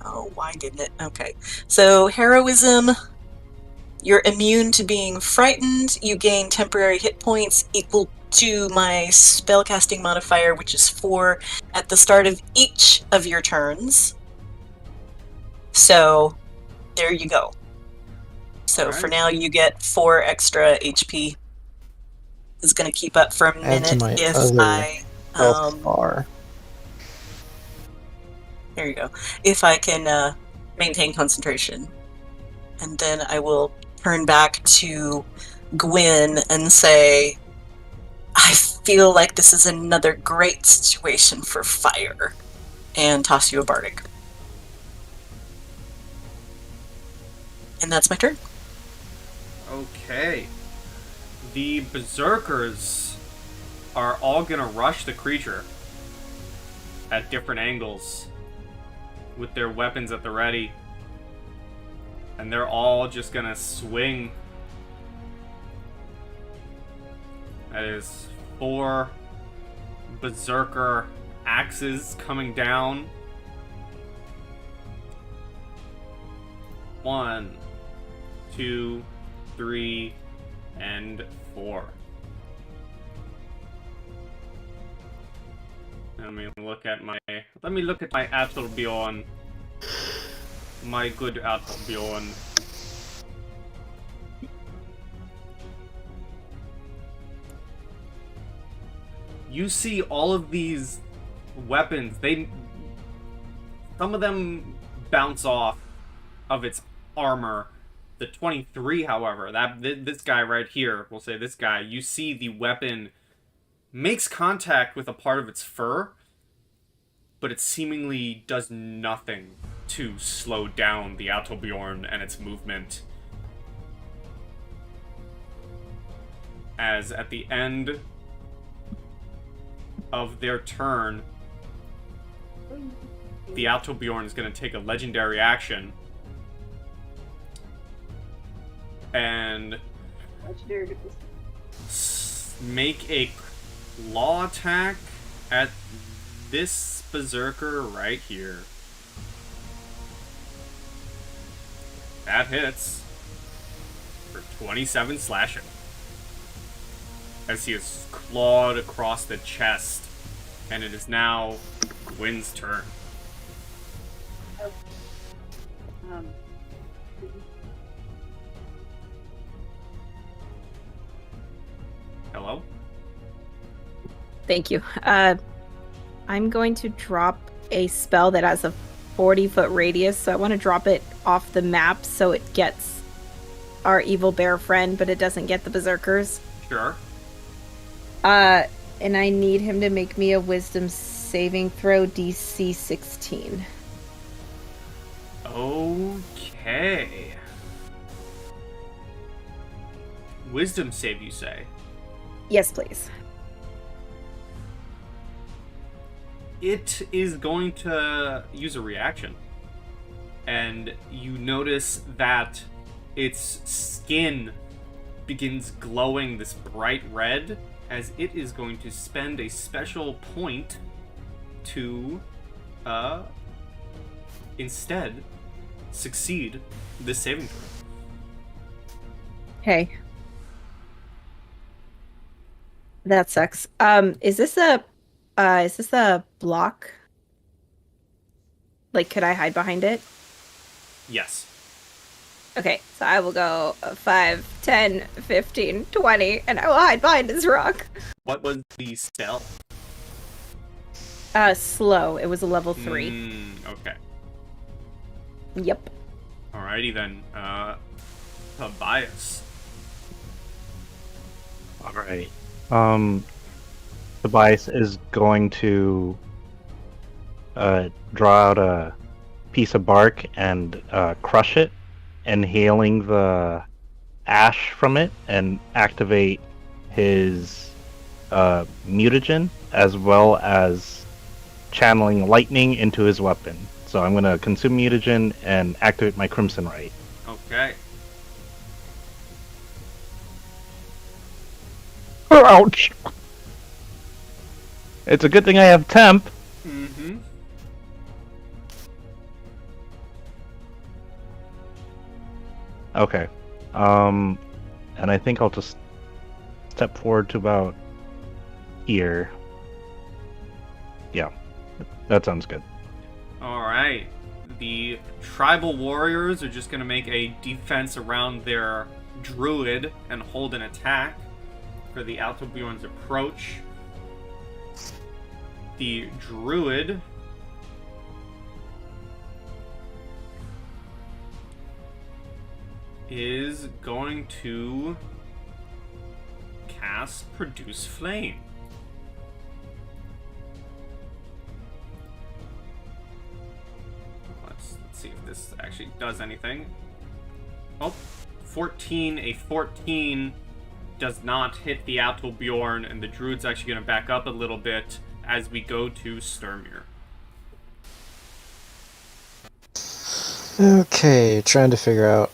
Oh, why didn't it? Okay. So, heroism, you're immune to being frightened. You gain temporary hit points equal to my spellcasting modifier, which is 4, at the start of each of your turns. So, there you go. So, Alright. for now, you get 4 extra HP. Is going to keep up for a Add to minute my if other I... health bar. There you go. If I can maintain concentration. And then I will turn back to Gwyn and say, I feel like this is another great situation for fire. And toss you a bardic. And that's my turn. Okay. The berserkers are all gonna rush the creature at different angles with their weapons at the ready. And they're all just gonna swing. That is 4 berserker axes coming down. 1, 2, 3, and 4. Let me look at my Attribution. My good Attribution. You see all of these weapons, some of them bounce off of its armor. The 23, however, this guy right here, we'll say this guy, you see the weapon makes contact with a part of its fur, but it seemingly does nothing to slow down the Attribution and its movement. As at the end of their turn, the Attribution is going to take a legendary action and make a claw attack at this berserker right here. That hits for 27 slashing. As he is clawed across the chest, and it is now Gwyn's turn. Hello? Thank you. I'm going to drop a spell that has a 40-foot radius, so I want to drop it off the map so it gets our evil bear friend, but it doesn't get the berserkers. Sure. And I need him to make me a wisdom saving throw DC 16. Okay. Wisdom save, you say? Yes, please. It is going to use a reaction. And you notice that its skin begins glowing this bright red, as it is going to spend a special point to instead succeed this saving throw. Okay. That sucks. Is this a block? Like, could I hide behind it? Yes. Okay, so I will go 5, 10, 15, 20, and I will hide behind this rock. What was the spell? Slow. It was a level 3. Okay. Yep. Alrighty then. Tobias. Alright. Tobias is going to draw out a piece of bark and crush it, inhaling the ash from it, and activate his mutagen, as well as channeling lightning into his weapon. So I'm going to consume mutagen and activate my Crimson Right. Okay. Ouch! It's a good thing I have temp. Mm-hmm. Okay. And I think I'll just step forward to about here. Yeah. That sounds good. Alright. The tribal warriors are just going to make a defense around their druid and hold an attack for the Attribution's approach. The druid is going to cast Produce Flame. Let's see if this actually does anything. Oh, 14. A 14 does not hit the Attribution, and the druid's actually going to back up a little bit as we go to Sturmir. Okay, trying to figure out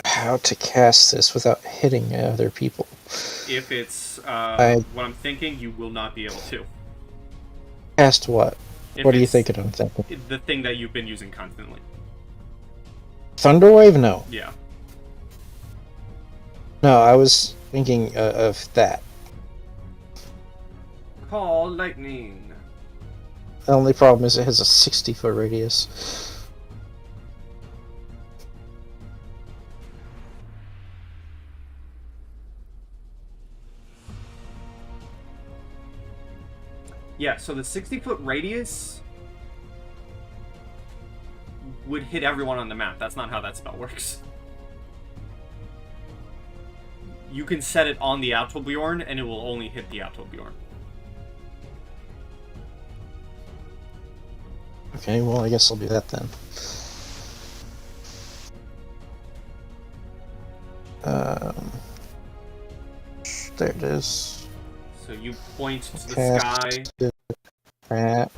how to cast this without hitting other people. If it's what I'm thinking, you will not be able to. Cast what? If What are you it's thinking I'm thinking? The thing that you've been using constantly. Thunderwave? No. Yeah. No, I was thinking of that. Call lightning. The only problem is it has a 60-foot radius. Yeah, so the 60-foot radius would hit everyone on the map. That's not how that spell works. You can set it on the Attribution, and it will only hit the Attribution. Okay, well, I guess I'll do that then. There it is. So you point to the Cast sky. it at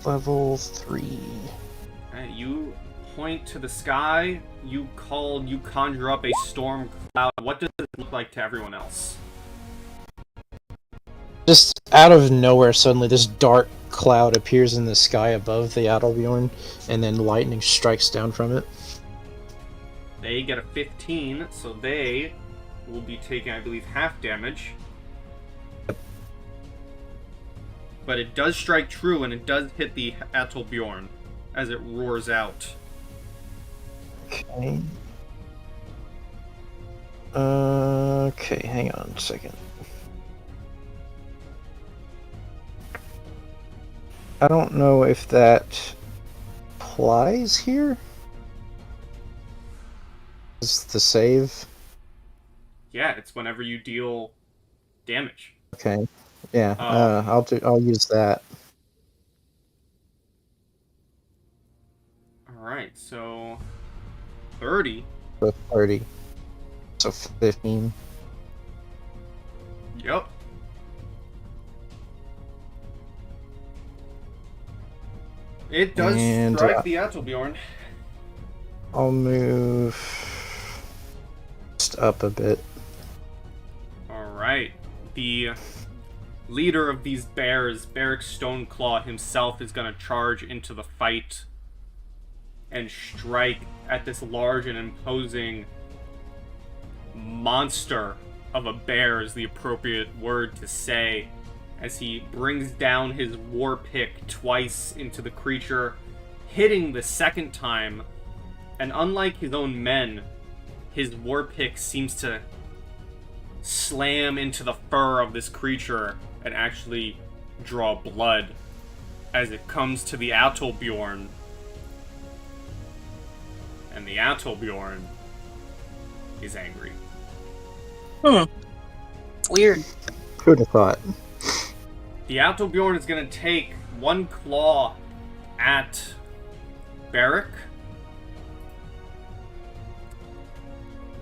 level 3. You point to the sky. You conjure up a storm cloud. What does it look like to everyone else? Just out of nowhere, suddenly this dark cloud appears in the sky above the Attribution, and then lightning strikes down from it. They get a 15, so they will be taking, I believe, half damage. But it does strike true, and it does hit the Attribution as it roars out. Okay. Okay, hang on a second. I don't know if that applies here. Is the save? Yeah, it's whenever you deal damage. Okay. Yeah, I'll use that. Alright, so 30. So 30. So 15. Yep. It does And, strike the Attribution. I'll move just up a bit. Alright. The leader of these bears, Beric Stoneclaw himself, is going to charge into the fight and strike at this large and imposing monster of a bear is the appropriate word to say, as he brings down his war pick twice into the creature, hitting the second time, and unlike his own men, his war pick seems to slam into the fur of this creature and actually draw blood as it comes to the Attribution. And the Attribution is angry. Weird. Who'd have thought? The Attribution is going to take one claw at Beric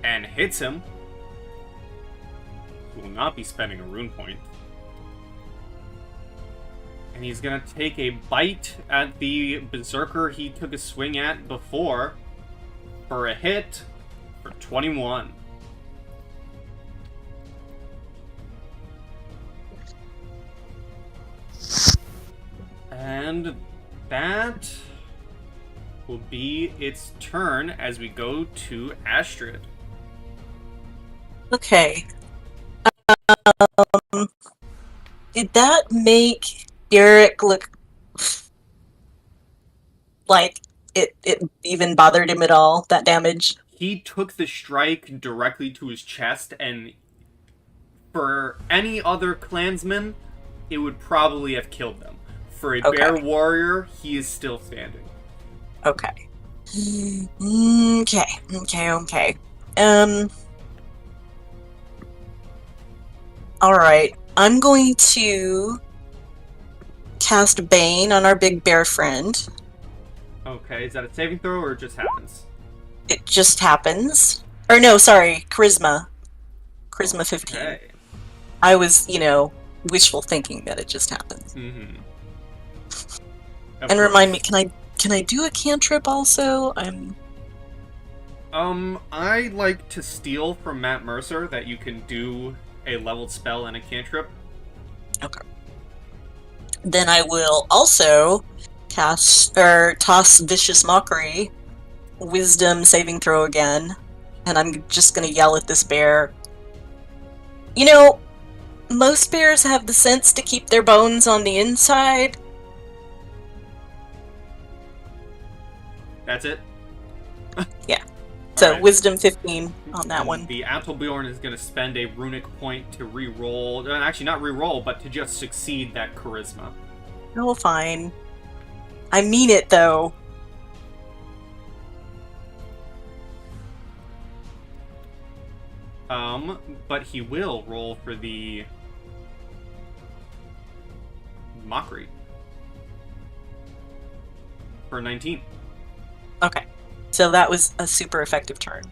and hits him. He will not be spending a rune point. And he's going to take a bite at the berserker he took a swing at before for a hit for 21. And that will be its turn as we go to Astrid. Okay. Did that make Eric look like it even bothered him at all, that damage? He took the strike directly to his chest, and for any other clansman, it would probably have killed them. For a bear warrior, he is still standing. Okay. Okay. Alright. I'm going to cast Bane on our big bear friend. Okay, is that a saving throw or it just happens? It just happens. Or no, sorry, Charisma. Charisma 15. Okay. I was, wishful thinking that it just happens. Mm-hmm. And remind me, can I do a cantrip also? I like to steal from Matt Mercer that you can do a leveled spell and a cantrip. Okay. Then I will also toss Vicious Mockery, Wisdom saving throw again, and I'm just gonna yell at this bear. Most bears have the sense to keep their bones on the inside. That's it? Yeah. So, Alright. Wisdom 15 on that one. The Attribution is going to spend a runic point to re-roll, actually not re-roll, but to just succeed that charisma. Oh, fine. I mean it, though. But he will roll for the mockery. for a 19. Okay. So that was a super effective turn.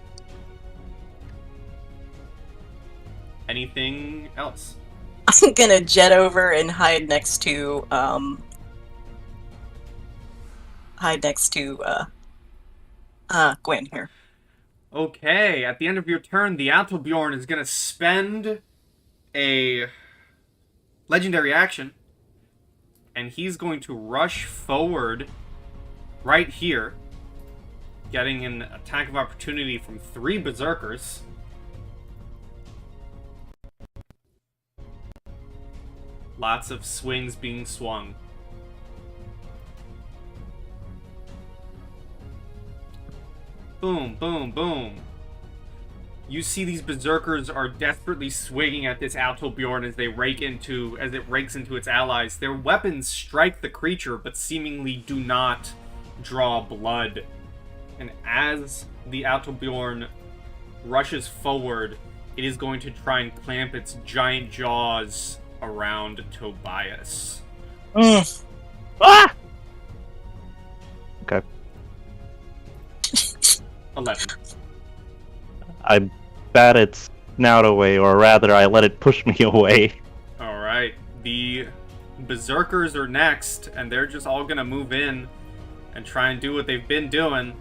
Anything else? I'm gonna jet over and hide next to Gwen here. Okay, at the end of your turn, the Attribution is going to spend a legendary action, and he's going to rush forward right here, getting an attack of opportunity from 3 berserkers. Lots of swings being swung. Boom, boom, boom. You see these berserkers are desperately swinging at this Attribution as it rakes into its allies. Their weapons strike the creature, but seemingly do not draw blood. And as the Attribution rushes forward, it is going to try and clamp its giant jaws around Tobias. Ah! Okay. 11. I bat its snout away, or rather, I let it push me away. Alright, the berserkers are next, and they're just all gonna move in and try and do what they've been doing.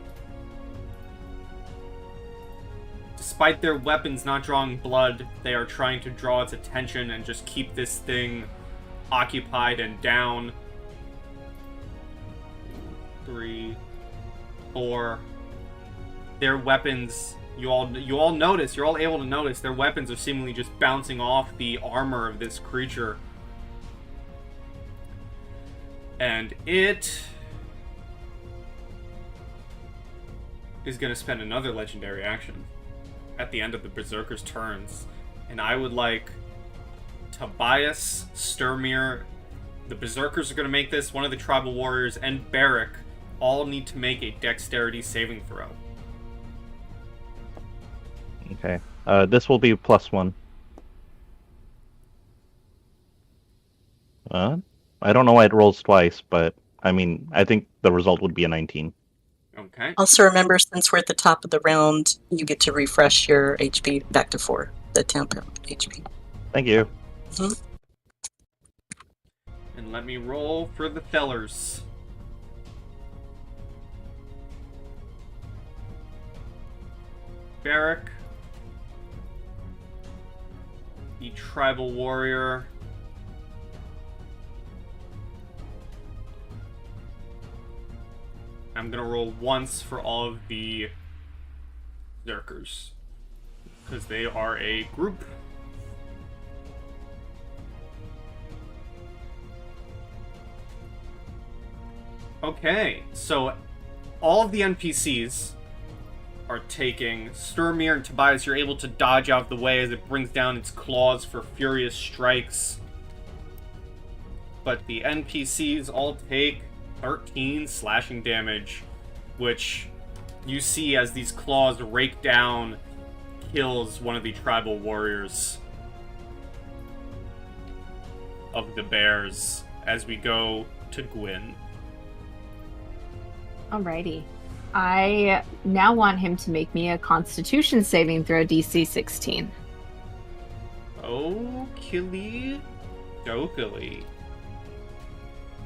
Despite their weapons not drawing blood, they are trying to draw its attention and just keep this thing occupied and down. 3, 4. Their weapons, you all notice, you're all able to notice, their weapons are seemingly just bouncing off the armor of this creature. And it is going to spend another legendary action at the end of the berserker's turns. And I would like Tobias, Sturmir, the berserkers are going to make this, one of the tribal warriors, and Barrick all need to make a dexterity saving throw. Okay. This will be +1. I don't know why it rolls twice, but I mean, I think the result would be a 19. Okay. Also remember, since we're at the top of the round, you get to refresh your HP back to 4, the temp HP. Thank you. Mm-hmm. And let me roll for the fellers. Barrick, the tribal warrior, I'm gonna roll once for all of the berserkers because they are a group. Okay, so all of the NPCs are taking Sturmir and Tobias. You're able to dodge out of the way as it brings down its claws for furious strikes. But the NPCs all take 13 slashing damage, which you see as these claws rake down, kills one of the tribal warriors of the bears as we go to Gwyn. Alrighty. I now want him to make me a Constitution saving throw DC 16. Okily dokily.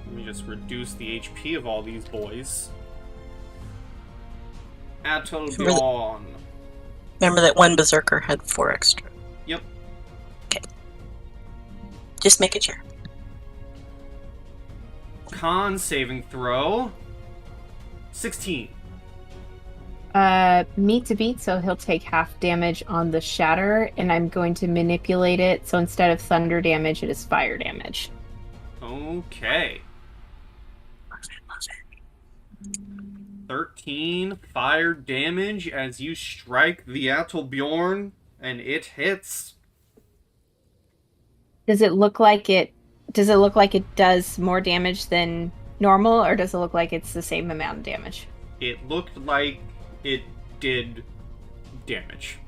Let me just reduce the HP of all these boys. Attribution. Remember that one berserker had 4 extra. Yep. Okay. Just make it sure. Con saving throw. 16. Meat to beat, so he'll take half damage on the shatter, and I'm going to manipulate it, so instead of thunder damage, it is fire damage. Okay. 13 fire damage as you strike the Attribution, and it hits. Does it look like it does more damage than normal, or does it look like it's the same amount of damage? It looked like it did damage.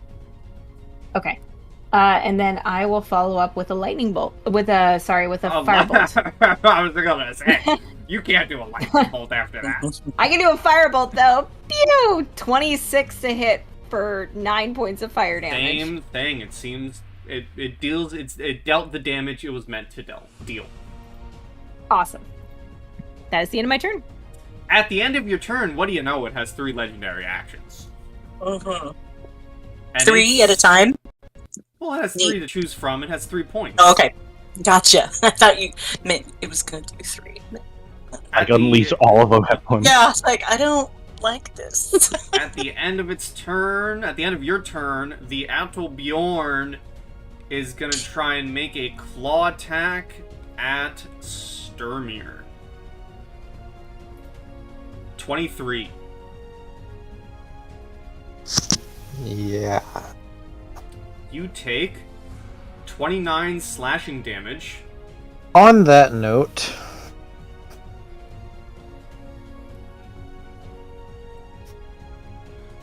Okay. And then I will follow up with a lightning bolt. With a firebolt. I was gonna say. You can't do a lightning bolt after that. I can do a firebolt though. Pew! 26 to hit for 9 points of fire damage. Same thing. It seems it deals. It dealt the damage it was meant to deal. Awesome. That is the end of my turn. At the end of your turn, what do you know? It has 3 legendary actions. Mhm. And 3 at a time? Well, it has 3 to choose from. It has 3 points. Oh, okay. Gotcha. I thought you meant it was going to do 3. I can unleash all of them at once. Yeah, it's like, I don't like this. At the end of its turn, at the end of your turn, the Attribution is gonna try and make a claw attack at Sturmir. 23. Yeah. You take 29 slashing damage. On that note,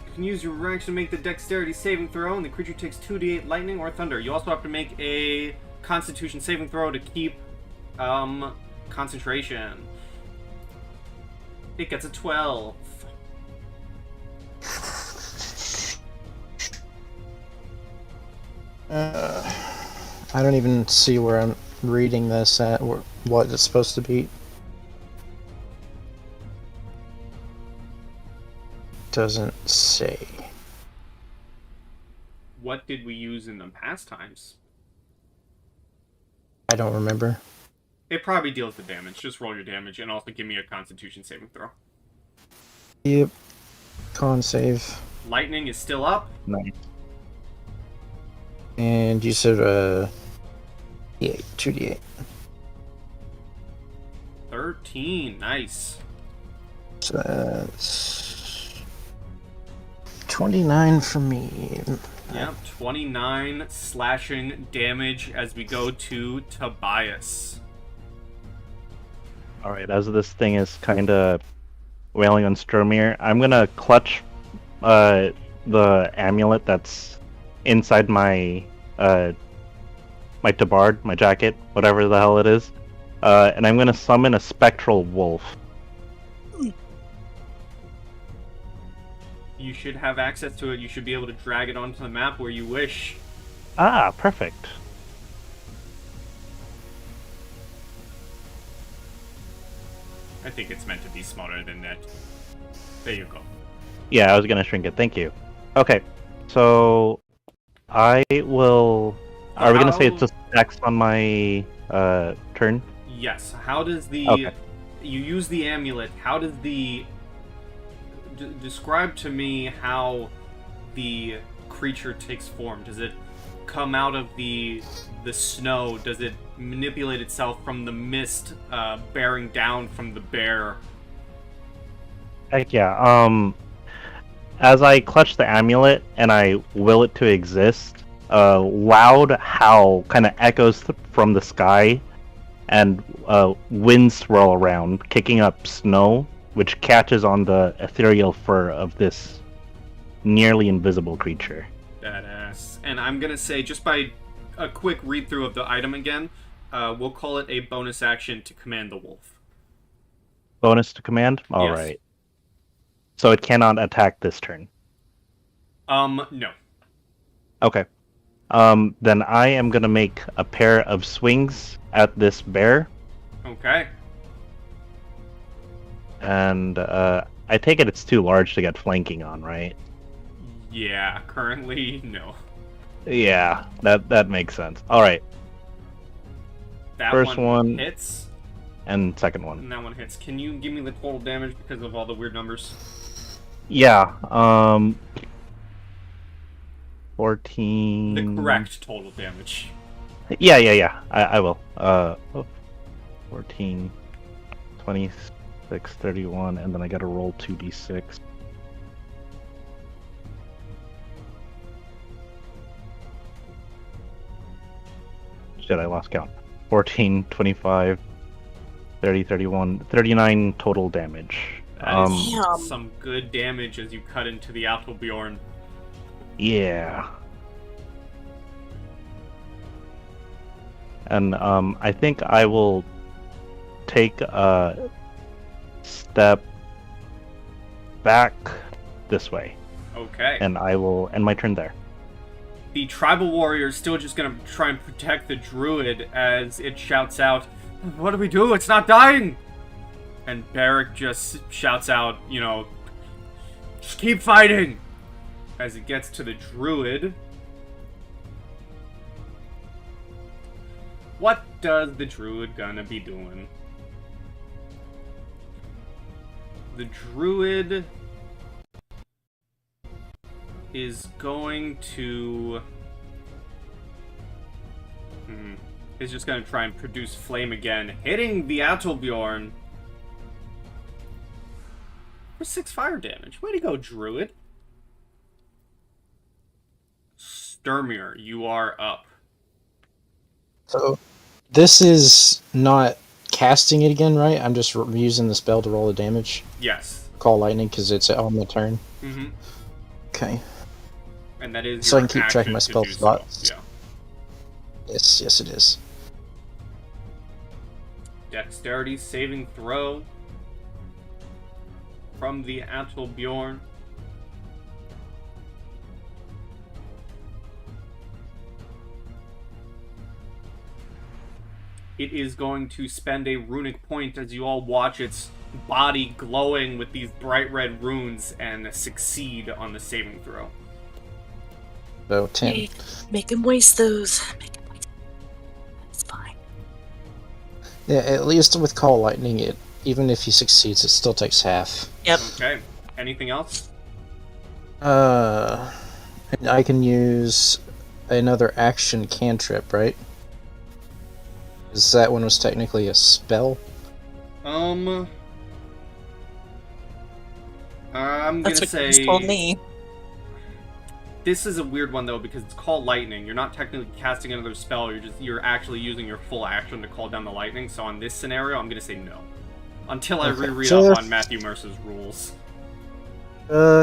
You can use your reaction to make the dexterity saving throw, and the creature takes 2d8 lightning or thunder. You also have to make a constitution saving throw to keep concentration. It gets a 12. I don't even see where I'm reading this at, what it's supposed to be. Doesn't say. What did we use in the past times? I don't remember. It probably deals the damage. Just roll your damage and also give me a constitution saving throw. Yep. Con save. Lightning is still up. Nice. And you said, D8, 2d8. 13. Nice. So that's 29 for me. Yep, 29 slashing damage as we go to Tobias. Alright, as this thing is kind of wailing on Sturmir, I'm gonna clutch the amulet that's inside my my tabard, my jacket, whatever the hell it is, and I'm gonna summon a spectral wolf. You should have access to it. You should be able to drag it onto the map where you wish. Ah, perfect. I think it's meant to be smaller than that. There you go. Yeah, I was gonna shrink it. Thank you. Okay, so I will. Are we gonna say it's just next on my turn? Yes. How does the... Okay. You use the amulet. How does the... describe to me how the creature takes form. Does it come out of the snow? Does it manipulate itself from the mist bearing down from the bear? Heck yeah. As I clutch the amulet and I will it to exist, a loud howl kind of echoes from the sky, and winds swirl around, kicking up snow, which catches on the ethereal fur of this nearly invisible creature. Badass. And I'm gonna say, just by a quick read through of the item again, we'll call it a bonus action to command the wolf. Bonus to command? Yes. Alright. So it cannot attack this turn. No. Okay. Then I am gonna make a pair of swings at this bear, Okay. and I take it it's too large to get flanking on, right? Yeah, currently, no. Yeah, that makes sense. Alright, That First one. hits, and second one. and that one hits. Can you give me the total damage because of all the weird numbers? Yeah, 14... The correct total damage. Yeah. I will. 14, 26, 31, and then I gotta roll 2d6. Shit, I lost count. 14, 25, 30, 31, 39 total damage. That is Damn. some good damage as you cut into the Attribution. Yeah. And I think I will take step back this way, Okay. and I will end my turn there. The tribal warrior is still just gonna try and protect the druid as it shouts out, "What do we do? It's not dying!" And Barrick just shouts out, "Just keep fighting!" As it gets to the druid. What does the druid gonna be doing? The druid is going to... is just going to try and produce flame again, hitting the Attribution for 6 fire damage. Way to go, druid. Sturmir, you are up. So, this is not casting it again, right? I'm just using the spell to roll the damage. Yes. Call lightning because it's on the turn. Mm-hmm. Okay. And that is So I your can keep track of my action to spell do so. slots. Yeah. Yes, it is. Dexterity saving throw from the Attribution. It is going to spend a runic point as you all watch its body glowing with these bright red runes and succeed on the saving throw. So 10. Make him waste those. Make him waste. It's fine. Yeah, at least with call lightning, even if he succeeds, it still takes half. Yep. Okay. Anything else? And I can use another action cantrip, right? Because that one was technically a spell. I'm gonna That's what say you just told me. this is a weird one though because it's called lightning. You're not technically casting another spell. You're actually using your full action to call down the lightning. So on this scenario, I'm gonna say no, until I Okay. reread So up on Matthew Mercer's rules.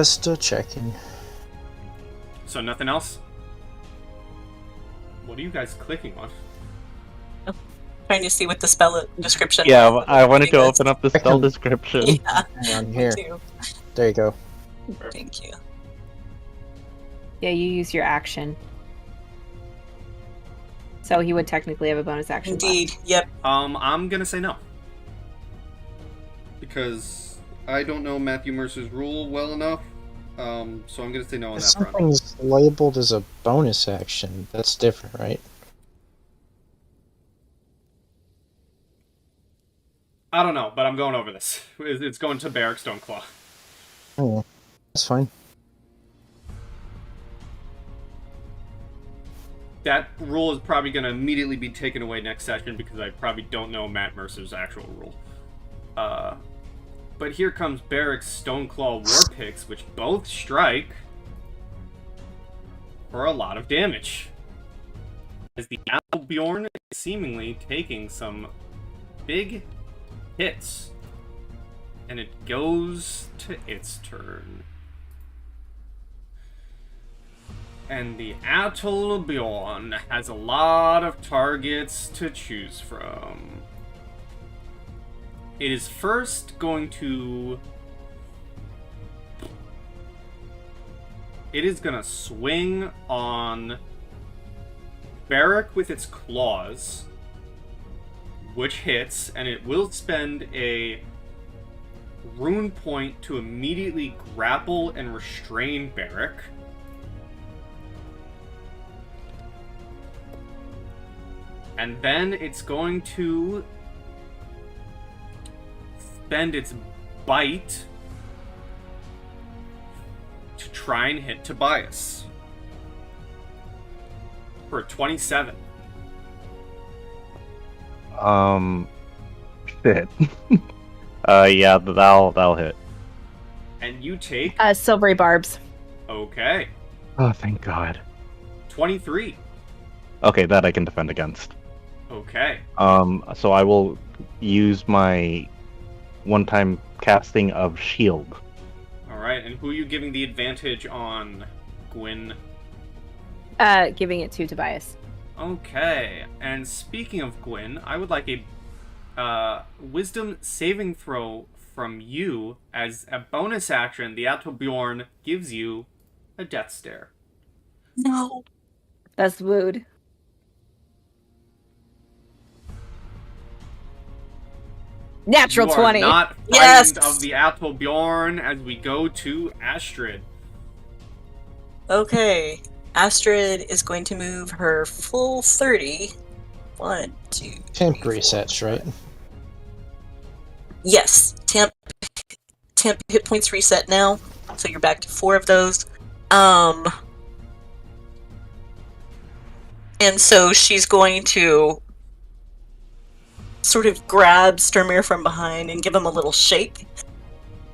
Still checking. So nothing else. What are you guys clicking on? Trying to see what the spell description Yeah, was. I wanted to Because- open up the spell description. Yeah, Hang on me here. too. There you go. Thank you. Yeah, you use your action. So he would technically have a bonus action. left. Indeed. Yep. I'm gonna say no. Because I don't know Matthew Mercer's rule well enough. So I'm gonna say no on If that front. something's labeled as a bonus action, that's different, right? I don't know, but I'm going over this. It's going to Barrack Stoneclaw. Oh, that's fine. That rule is probably going to immediately be taken away next session because I probably don't know Matt Mercer's actual rule. But here comes Barrack's Stoneclaw War Picks, which both strike for a lot of damage. As the Attribution is seemingly taking some big hits. And it goes to its turn. And the Attribution has a lot of targets to choose from. It is first going to... It is going to swing on Barrack with its claws, which hits, and it will spend a rune point to immediately grapple and restrain Barrack. And then it's going to spend its bite to try and hit Tobias. For a 27. Shit. Yeah, that'll hit. And you take... Silvery barbs. Okay. Oh, thank God. 23. Okay, that I can defend against. Okay. So I will use my one-time casting of shield. Alright, and who are you giving the advantage on, Gwyn? Giving it to Tobias. Okay, and speaking of Gwyn, I would like a wisdom saving throw from you, as a bonus action, the Attribution gives you a death stare. No. That's wooed. Natural You are 20. not Yes! frightened of the Attribution as we go to Astrid. Okay. Astrid is going to move her full 30. 1, 2, Temp 3, 4, resets, right? Yes. Temp hit points reset now. So you're back to 4 of those. And so she's going to sort of grab Sturmir from behind and give him a little shake.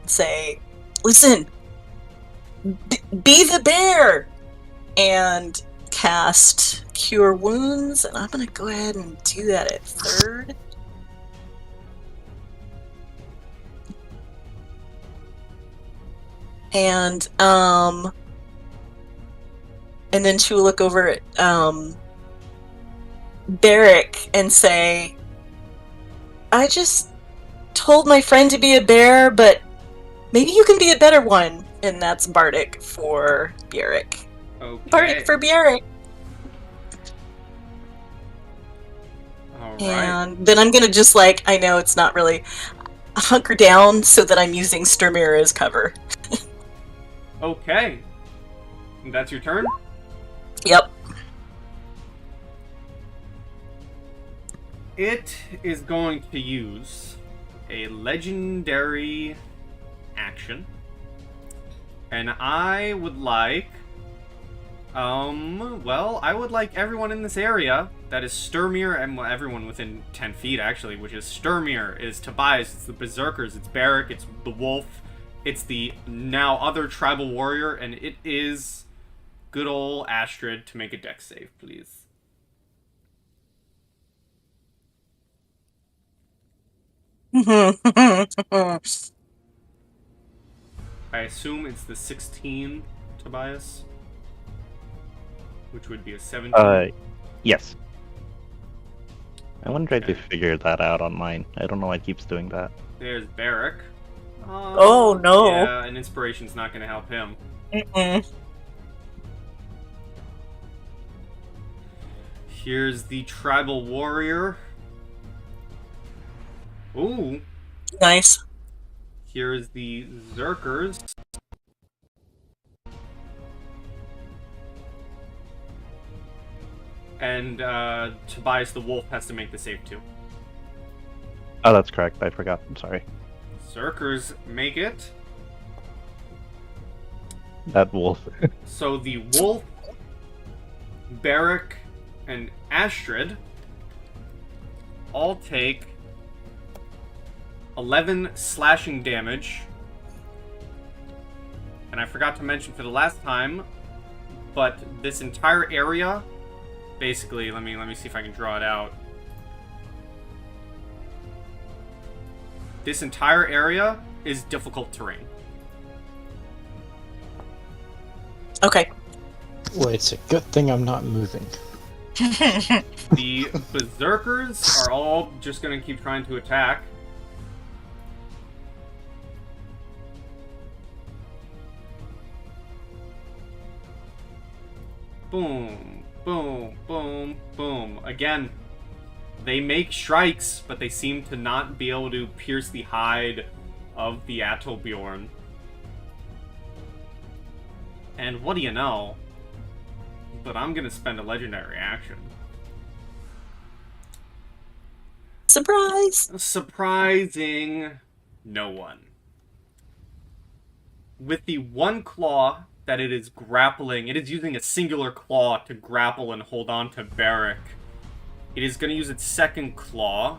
Say, listen, be the bear! And cast Cure Wounds. And I'm going to go ahead and do that at 3rd. And then she will look over at Barrick and say, I just told my friend to be a bear, but maybe you can be a better one. And that's Bardic for Barrick. Okay. Bardic for Barrick. Alright. And then I'm gonna just I know it's not really hunker down so that I'm using Sturmir as cover. Okay. And that's your turn? Yep. It is going to use a legendary action. And I would like... well, I would like everyone in this area, that is Sturmir, and everyone within 10 feet, actually, which is Sturmir, is Tobias, it's the Berserkers, it's Barrick, it's the Wolf, it's the now other tribal warrior, and it is good old Astrid to make a dex save, please. I assume it's the 16, Tobias? Which would be a 17. Yes. I wonder if Okay. they figured that out on mine. I don't know why it keeps doing that. There's Barrick. Oh, no. Yeah, an inspiration's not going to help him. Mm-mm. Here's the tribal warrior. Ooh. Nice. Here's the Zerkers. And Tobias the Wolf has to make the save too. Oh, that's correct. I forgot. I'm sorry. Zerkers make it. That wolf. So the Wolf, Barrick, and Astrid all take 11 slashing damage. And I forgot to mention for the last time, but this entire area, basically, let me see if I can draw it out. This entire area is difficult terrain. Okay. Well, it's a good thing I'm not moving. The Berserkers are all just going to keep trying to attack. Boom, boom, boom, boom. Again, they make strikes, but they seem to not be able to pierce the hide of the Attribution. And what do you know? But I'm gonna spend a legendary action. Surprise! Surprising no one. With the one claw that it is grappling, it is using a singular claw to grapple and hold on to Barrick. It is going to use its second claw.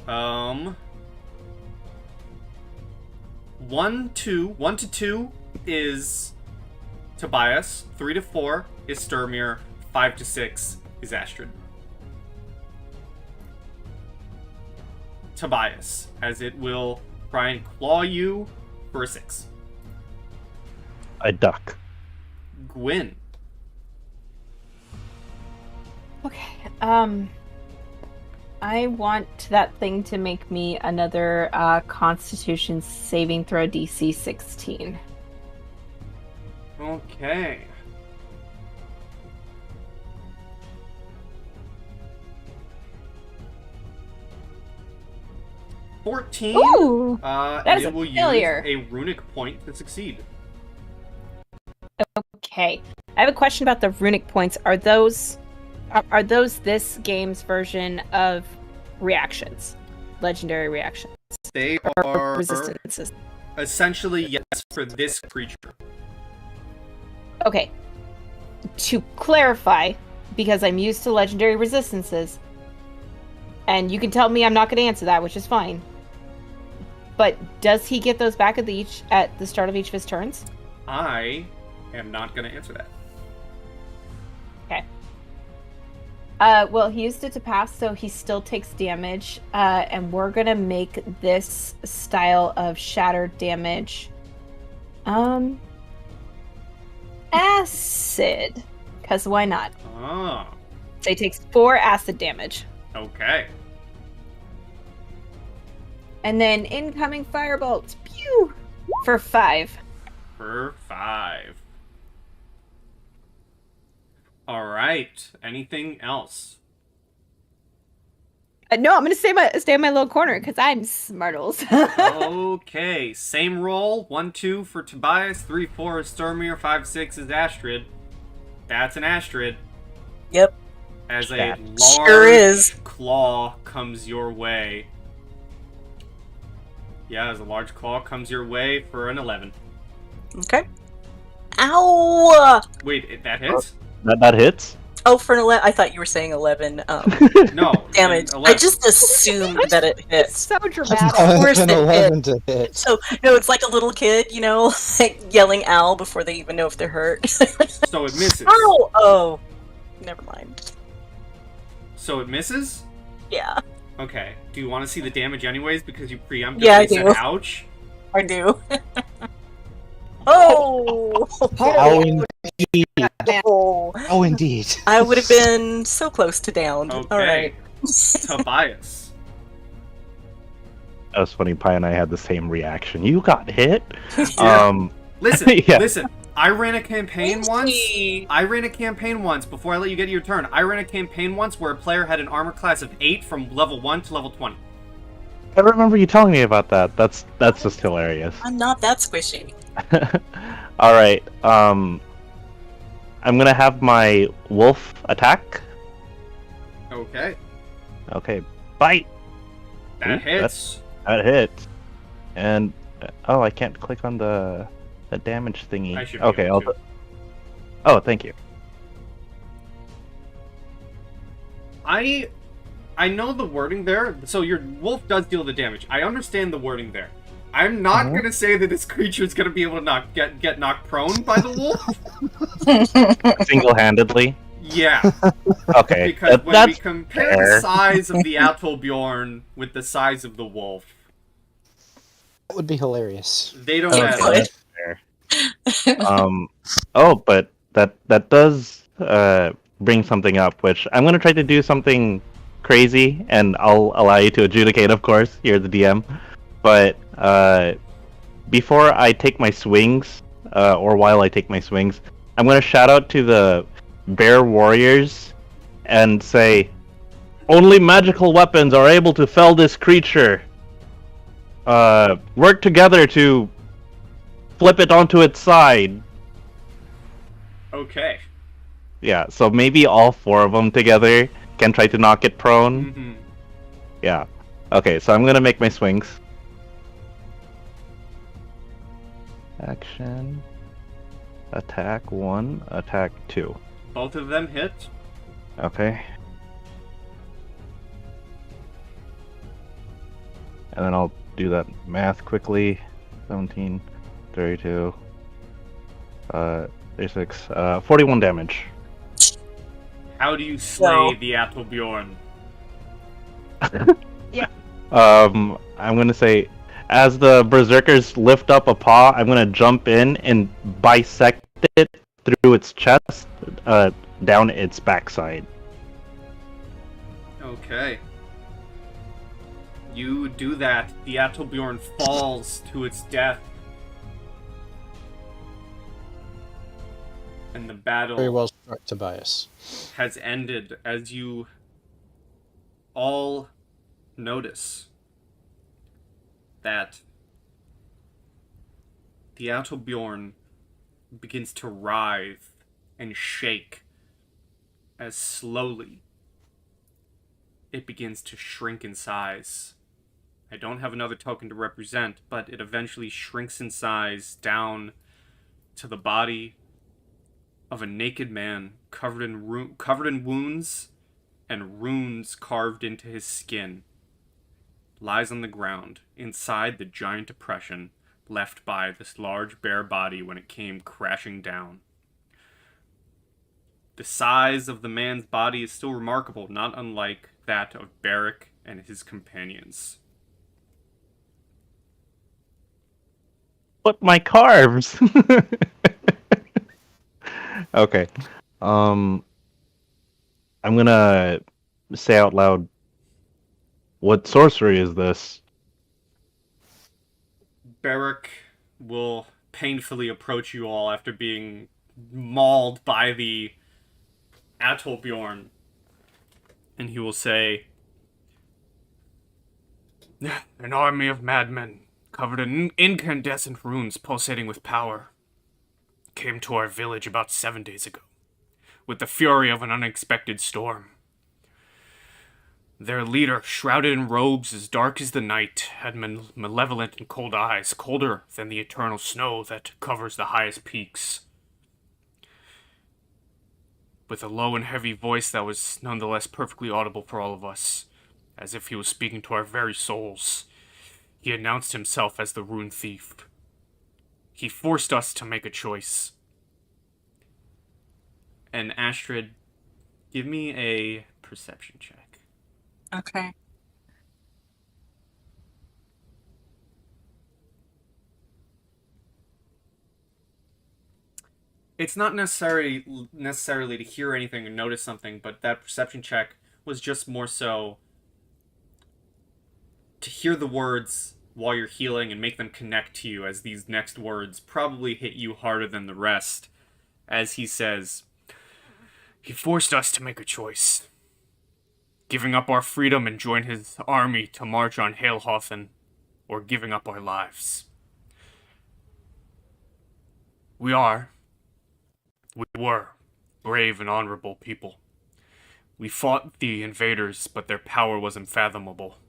1 to 2 is Tobias. 3 to 4 is Sturmir. 5 to 6 is Astrid. Tobias, as it will try and claw you for a 6. I duck. Okay. I'm I want that thing to make me another Constitution saving throw DC 16. Okay. Ooh, and that is it a will failure. use a runic point to succeed. Okay. I have a question about the runic points. Are those this game's version of reactions? Legendary reactions? They Or are resistances? essentially yes for this creature. Okay. To clarify, because I'm used to legendary resistances, and you can tell me I'm not going to answer that, which is fine. But does he get those back at the start of each of his turns? I am not going to answer that. Okay. Well, he used it to pass, so he still takes damage. And we're going to make this style of shattered damage acid. Because why not? Ah, So he takes 4 acid damage. okay. And then incoming firebolt. Pew! For 5. For 5. Alright. Anything else? No, I'm going to stay in my little corner because I'm smartles. Okay. Same roll. 1-2 for Tobias. 3-4 is Stormir. 5-6 is Astrid. That's an Astrid. Yep. As a Yeah. large Sure is. claw comes your way. Yeah, as a large claw comes your way for an 11. Okay. Ow! Wait, that hits? That hits? Oh, for an 11. I thought you were saying 11. No. Damage. an I 11. just assumed that it It's hits. so That's dramatic. Of course an it 11 to hit. So, no, it's like a little kid, like yelling ow before they even know if they're hurt. So it misses. Ow! Oh. Never mind. So it misses? Yeah, Okay. Do you want to see the damage anyways because you preemptively Yeah, I said do. ouch? I do. Oh! Oh, indeed. Oh! Oh, indeed. I would have been so close to down. Okay. Alright. Tobias. That was funny. Pi and I had the same reaction. You got hit? Yeah. Listen, Yeah. listen. I ran a campaign once. Whoopsie. I ran a campaign once, before I let you get your turn, I ran a campaign once where a player had an armor class of 8 from level 1 to level 20. I remember you telling me about that. That's just hilarious. I'm not that squishy. Alright, I'm gonna have my wolf attack. Okay. Okay, bite! That Ooh, hits. That hits. And, oh, I can't click on the damage thingy. I should be Okay, able to. Oh, thank you. I know the wording there, so your wolf does deal the damage. I understand the wording there. I'm not Mhm. gonna say that this creature is gonna be able to get knocked prone by the wolf. Single-handedly. Yeah, Okay, because when we that's compare the fair. size of the Attlebjorn with the size of the wolf, That would be hilarious. they don't Okay, add Good. up. that's fair. Oh, but that does bring something up, which I'm gonna try to do something crazy, and I'll allow you to adjudicate, of course. You're the DM. But before I take my swings, or while I take my swings, I'm gonna shout out to the bear warriors and say, "Only magical weapons are able to fell this creature. Work together to flip it onto its side." Okay. Yeah, so maybe all 4 of them together can try to knock it prone. Mm-hmm. Yeah. Okay, so I'm gonna make my swings. Action. Attack 1, attack 2. Both of them hit. Okay. And then I'll do that math quickly. 17, 32, 36, 41 damage. How do you slay Well. the Attlebjorn? I'm gonna say, as the berserkers lift up a paw, I'm gonna jump in and bisect it through its chest, down its backside. Okay. You do that. The Attribution falls to its death. And the battle Very well struck, Tobias. has ended as you all notice that the Attribution begins to writhe and shake as slowly it begins to shrink in size. I don't have another token to represent, but it eventually shrinks in size down to the body of a naked man covered in wounds and runes carved into his skin. Lies on the ground inside the giant depression left by this large bare body when it came crashing down. The size of the man's body is still remarkable, not unlike that of Barrick and his companions. But my carbs. Okay. I'm gonna say out loud, what sorcery is this? Barrick will painfully approach you all after being mauled by the Attribution, and he will say, "An army of madmen covered in incandescent runes pulsating with power came to our village about 7 days ago, with the fury of an unexpected storm. Their leader, shrouded in robes as dark as the night, had malevolent and cold eyes, colder than the eternal snow that covers the highest peaks. With a low and heavy voice that was nonetheless perfectly audible for all of us, as if he was speaking to our very souls, he announced himself as the Rune Thief. He forced us to make a choice." And Astrid, give me a perception check. Okay. It's not necessarily to hear anything or notice something, but that perception check was just more so to hear the words while you're healing and make them connect to you, as these next words probably hit you harder than the rest. As he says, "He forced us to make a choice. Giving up our freedom and join his army to march on Hailhofen, or giving up our lives. We were brave and honorable people. We fought the invaders, but their power was unfathomable."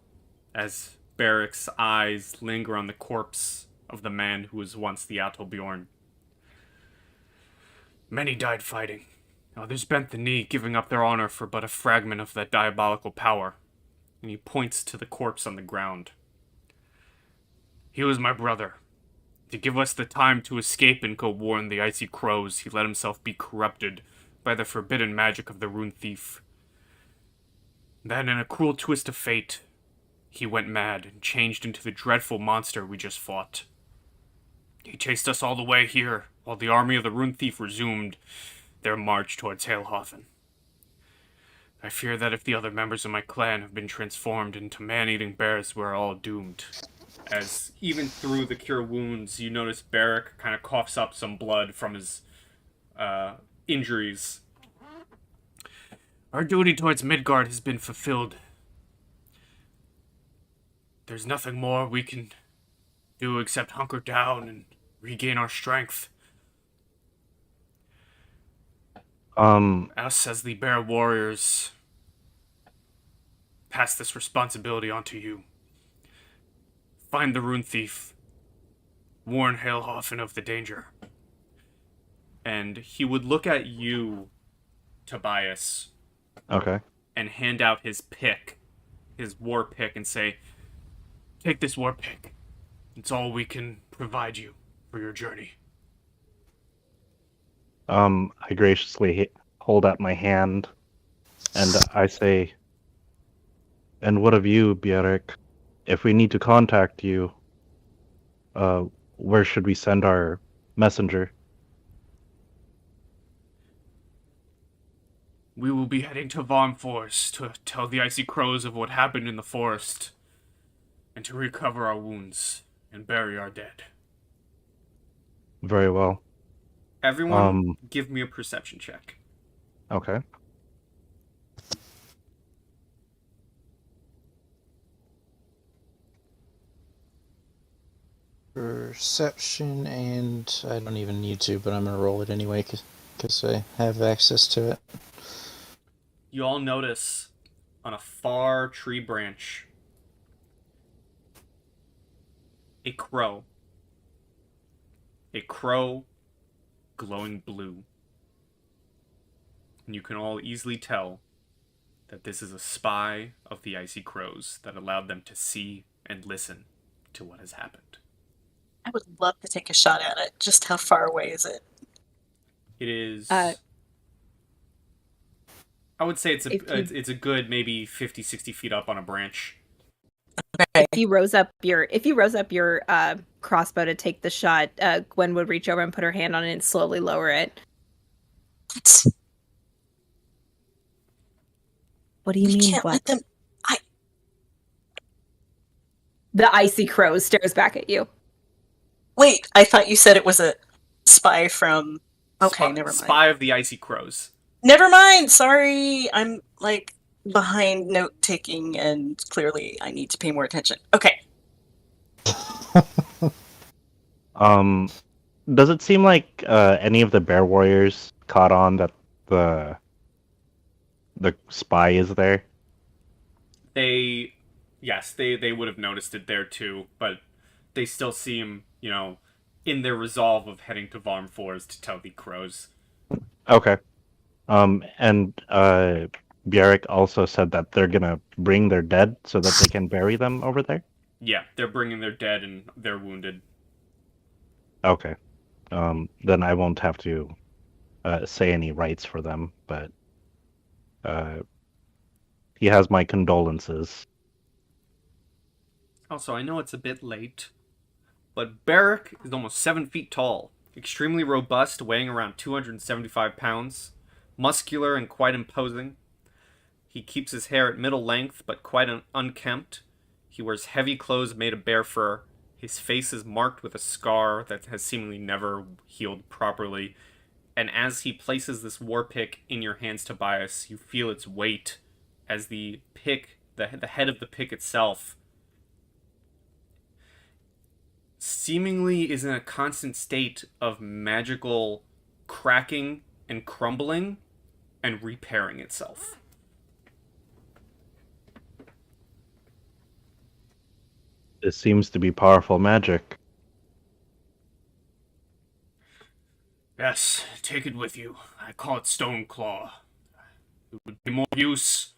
As Barrick's eyes linger on the corpse of the man who was once the Attribution. "Many died fighting. Others bent the knee, giving up their honor for but a fragment of that diabolical power." And he points to the corpse on the ground. "He was my brother. To give us the time to escape and go warn the icy crows, he let himself be corrupted by the forbidden magic of the Rune Thief. Then, in a cruel twist of fate, he went mad and changed into the dreadful monster we just fought. He chased us all the way here, while the army of the Rune Thief resumed their march towards Hailhofen. I fear that if the other members of my clan have been transformed into man-eating bears, we're all doomed." As even through the cure wounds, you notice Barrick kind of coughs up some blood from his injuries. "Our duty towards Midgard has been fulfilled. There's nothing more we can do except hunker down and regain our strength. Us, as the Bear Warriors, pass this responsibility onto you. Find the Rune Thief. Warn Hailhofen of the danger." And he would look at you, Tobias, Okay. and hand out his pick, his war pick, and say, "Take this war pick. It's all we can provide you for your journey." I graciously hold out my hand, and I say, "And what of you, Bjerek? If we need to contact you, where should we send our messenger?" "We will be heading to Varmforce to tell the Icy Crows of what happened in the forest. and to recover our wounds and bury our dead. Very well. Everyone, give me a perception check. Okay. Perception, and I don't even need to, but I'm gonna roll it anyway because I have access to it. You all notice on a far tree branch a crow. A crow glowing blue. And you can all easily tell that this is a spy of the Icy Crows that allowed them to see and listen to what has happened. I would love to take a shot at it. Just how far away is it? It is. Uh, I would say if it's a good maybe 50, 60 feet up on a branch. Okay. If you rose up your crossbow to take the shot, Gwen would reach over and put her hand on it and slowly lower it. What do you We mean? can't What? let them. The Icy Crow stares back at you. Wait, I thought you said it was a spy from. Okay, never mind. Spy of the Icy Crows. Never mind. Sorry, I'm like behind note taking, and clearly I need to pay more attention. Okay. Does it seem like any of the bear warriors caught on that the spy is there? They would have noticed it there too, but they still seem, in their resolve of heading to Varm Forest to tell the crows. Okay. And Bjarek also said that they're gonna bring their dead so that they can bury them over there? Yeah, they're bringing their dead and their wounded. Okay. Then I won't have to say any rites for them, but he has my condolences. Also, I know it's a bit late, but Barrick is almost 7 feet tall, extremely robust, weighing around 275 pounds, muscular and quite imposing. He keeps his hair at middle length, but quite unkempt. He wears heavy clothes made of bear fur. His face is marked with a scar that has seemingly never healed properly. And as he places this war pick in your hands, Tobias, you feel its weight as the pick, the head of the pick itself, seemingly is in a constant state of magical cracking and crumbling and repairing itself. This seems to be powerful magic. Yes, take it with you. I call it Stone Claw. It would be more use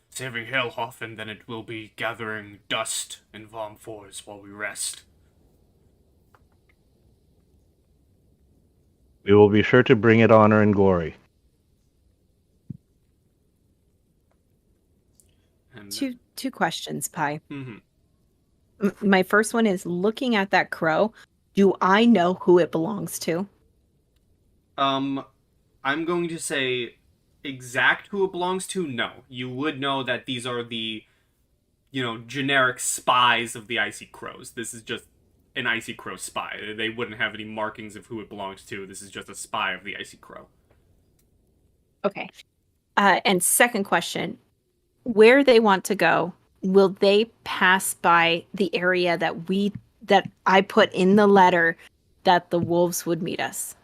saving Helhofen than it will be gathering dust in Vom Forest while we rest. We will be sure to bring it honor and glory. And, Two questions, Pi. Mm-hmm. My first one is, looking at that crow, do I know who it belongs to? I'm going to say exact who it belongs to. No, you would know that these are the, generic spies of the Icy Crows. This is just an Icy Crow spy. They wouldn't have any markings of who it belongs to. This is just a spy of the Icy Crow. Okay. And second question, where they want to go, will they pass by the area that I put in the letter that the wolves would meet us?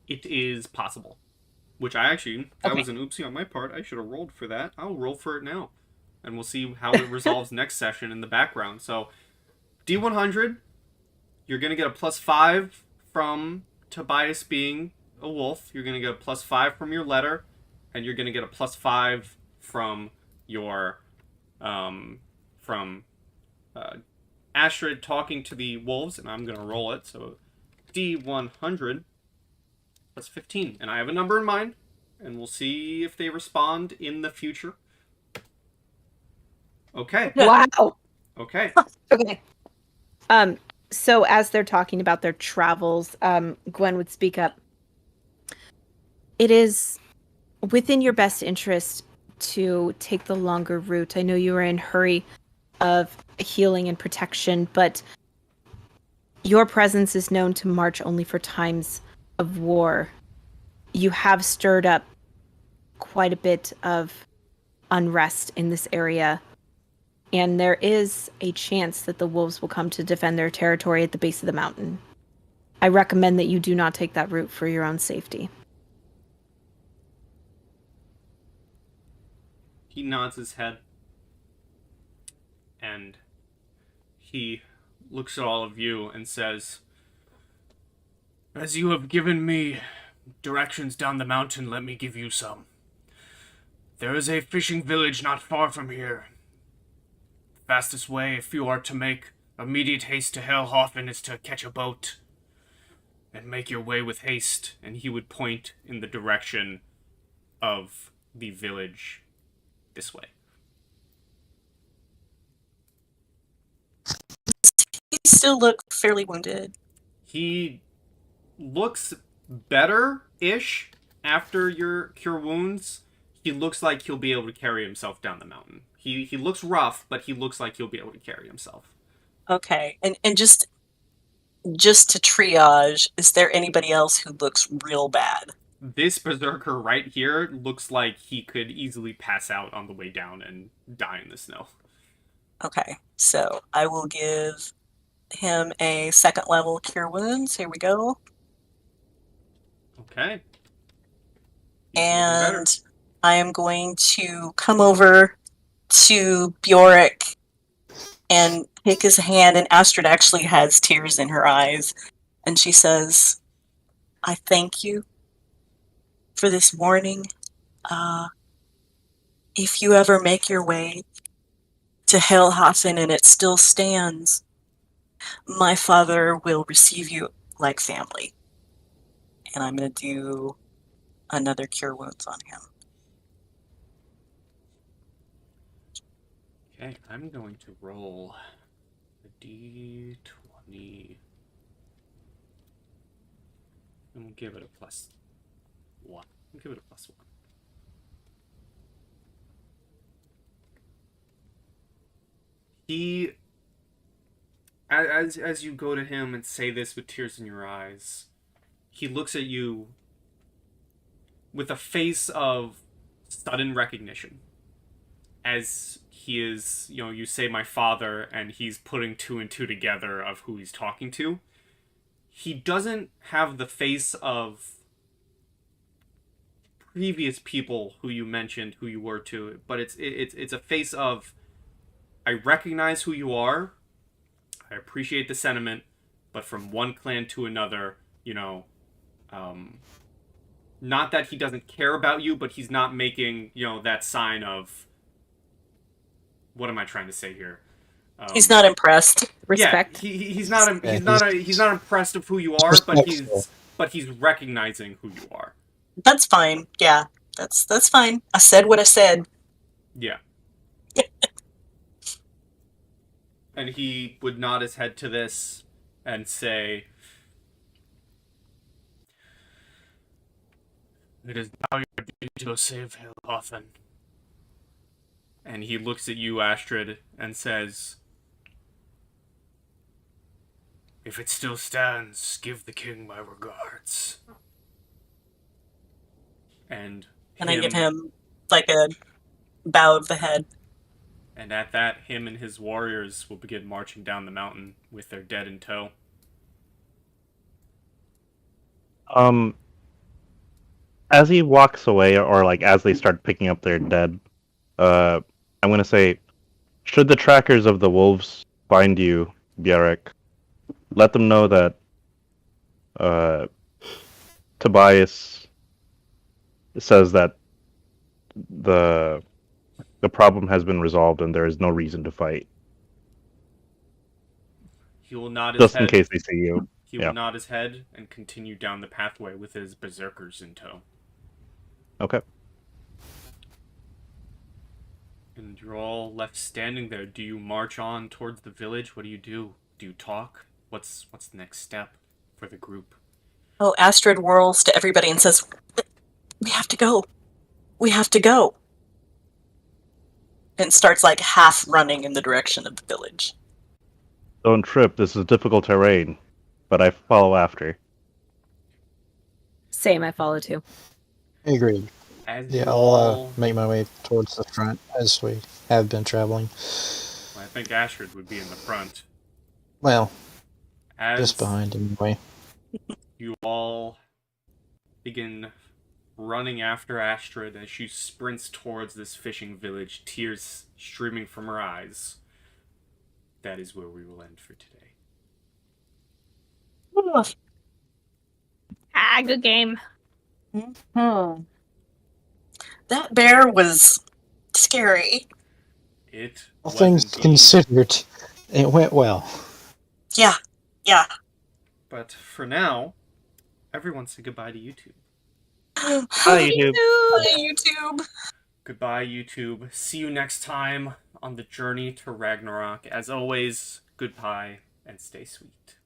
It is possible. Which that was an oopsie on my part. I should have rolled for that. I'll roll for it now. And we'll see how it resolves next session in the background. So, D100, you're going to get a +5 from Tobias being a wolf. You're going to get a +5 from your letter. And you're going to get a +5 from your, Astrid talking to the wolves. And I'm going to roll it. So, D100 +15. And I have a number in mind. And we'll see if they respond in the future. Okay. Wow. Okay. Okay. So as they're talking about their travels, Gwen would speak up. It is within your best interest to take the longer route. I know you are in a hurry. of healing and protection, but your presence is known to march only for times of war. You have stirred up quite a bit of unrest in this area, and there is a chance that the wolves will come to defend their territory at the base of the mountain. I recommend that you do not take that route for your own safety. He nods his head, and he looks at all of you and says, "As you have given me directions down the mountain, let me give you some. There is a fishing village not far from here. Fastest way, if you are to make immediate haste to Helhofen, is to catch a boat and make your way with haste." And he would point in the direction of the village this way. He still look fairly wounded. He looks better-ish after your cure wounds. He looks like he'll be able to carry himself down the mountain. He looks rough, but he looks like he'll be able to carry himself. Okay, and just to triage, is there anybody else who looks real bad? This berserker right here looks like he could easily pass out on the way down and die in the snow. Okay, so I will give him a 2nd level cure wounds. Here we go. Okay. He's looking better. And I am going to come over to Bjork and take his hand, and Astrid actually has tears in her eyes, and she says, "I thank you for this warning. If you ever make your way to Helhofen and it still stands, my father will receive you like family." And I'm going to do another cure wounds on him. Okay, I'm going to roll a d20. And we'll give it a +1. We'll give it a +1. He, as you go to him and say this with tears in your eyes, he looks at you with a face of sudden recognition. As he is, you say my father, and he's putting 2 and 2 together of who he's talking to. He doesn't have the face of previous people who you mentioned, who you were to, but it's a face of, I recognize who you are, I appreciate the sentiment, but from one clan to another, not that he doesn't care about you, but he's not making, that sign of, what am I trying to say here? He's not impressed. Respect. Yeah, he's not impressed of who you are, but he's recognizing who you are. That's fine. Yeah, that's fine. I said what I said. Yeah. And he would nod his head to this and say, "It is now your duty to save Helhofen." And he looks at you, Astrid, and says, "If it still stands, give the king my regards." And I give him like a bow of the head. And at that, him and his warriors will begin marching down the mountain with their dead in tow. As he walks away, or like as they start picking up their dead, I'm gonna say, should the trackers of the wolves find you, Bjarek, let them know that Tobias says that the problem has been resolved and there is no reason to fight. He will nod his Just head. in case they see you. He will nod his head and continue down the pathway with his berserkers in tow. Okay. And you're all left standing there. Do you march on towards the village? What do you do? Do you talk? What's the next step for the group? Oh, Astrid whirls to everybody and says, "We have to go. We have to go." and starts like half running in the direction of the village. Don't trip. This is difficult terrain, but I follow after. Same, I follow too. Agreed. As Yeah, you I'll all, make my way towards the front as we have been traveling. I think Astrid would be in the front. Well, As just behind anyway. you all begin running after Astrid as she sprints towards this fishing village, tears streaming from her eyes. That is where we will end for today. Good game. That bear was scary. It All was things indeed. considered, it went well. Yeah. But for now, everyone say goodbye to YouTube. Hi, YouTube. Bye, YouTube. Goodbye, YouTube. See you next time on the journey to Ragnarok. As always, goodbye and stay sweet.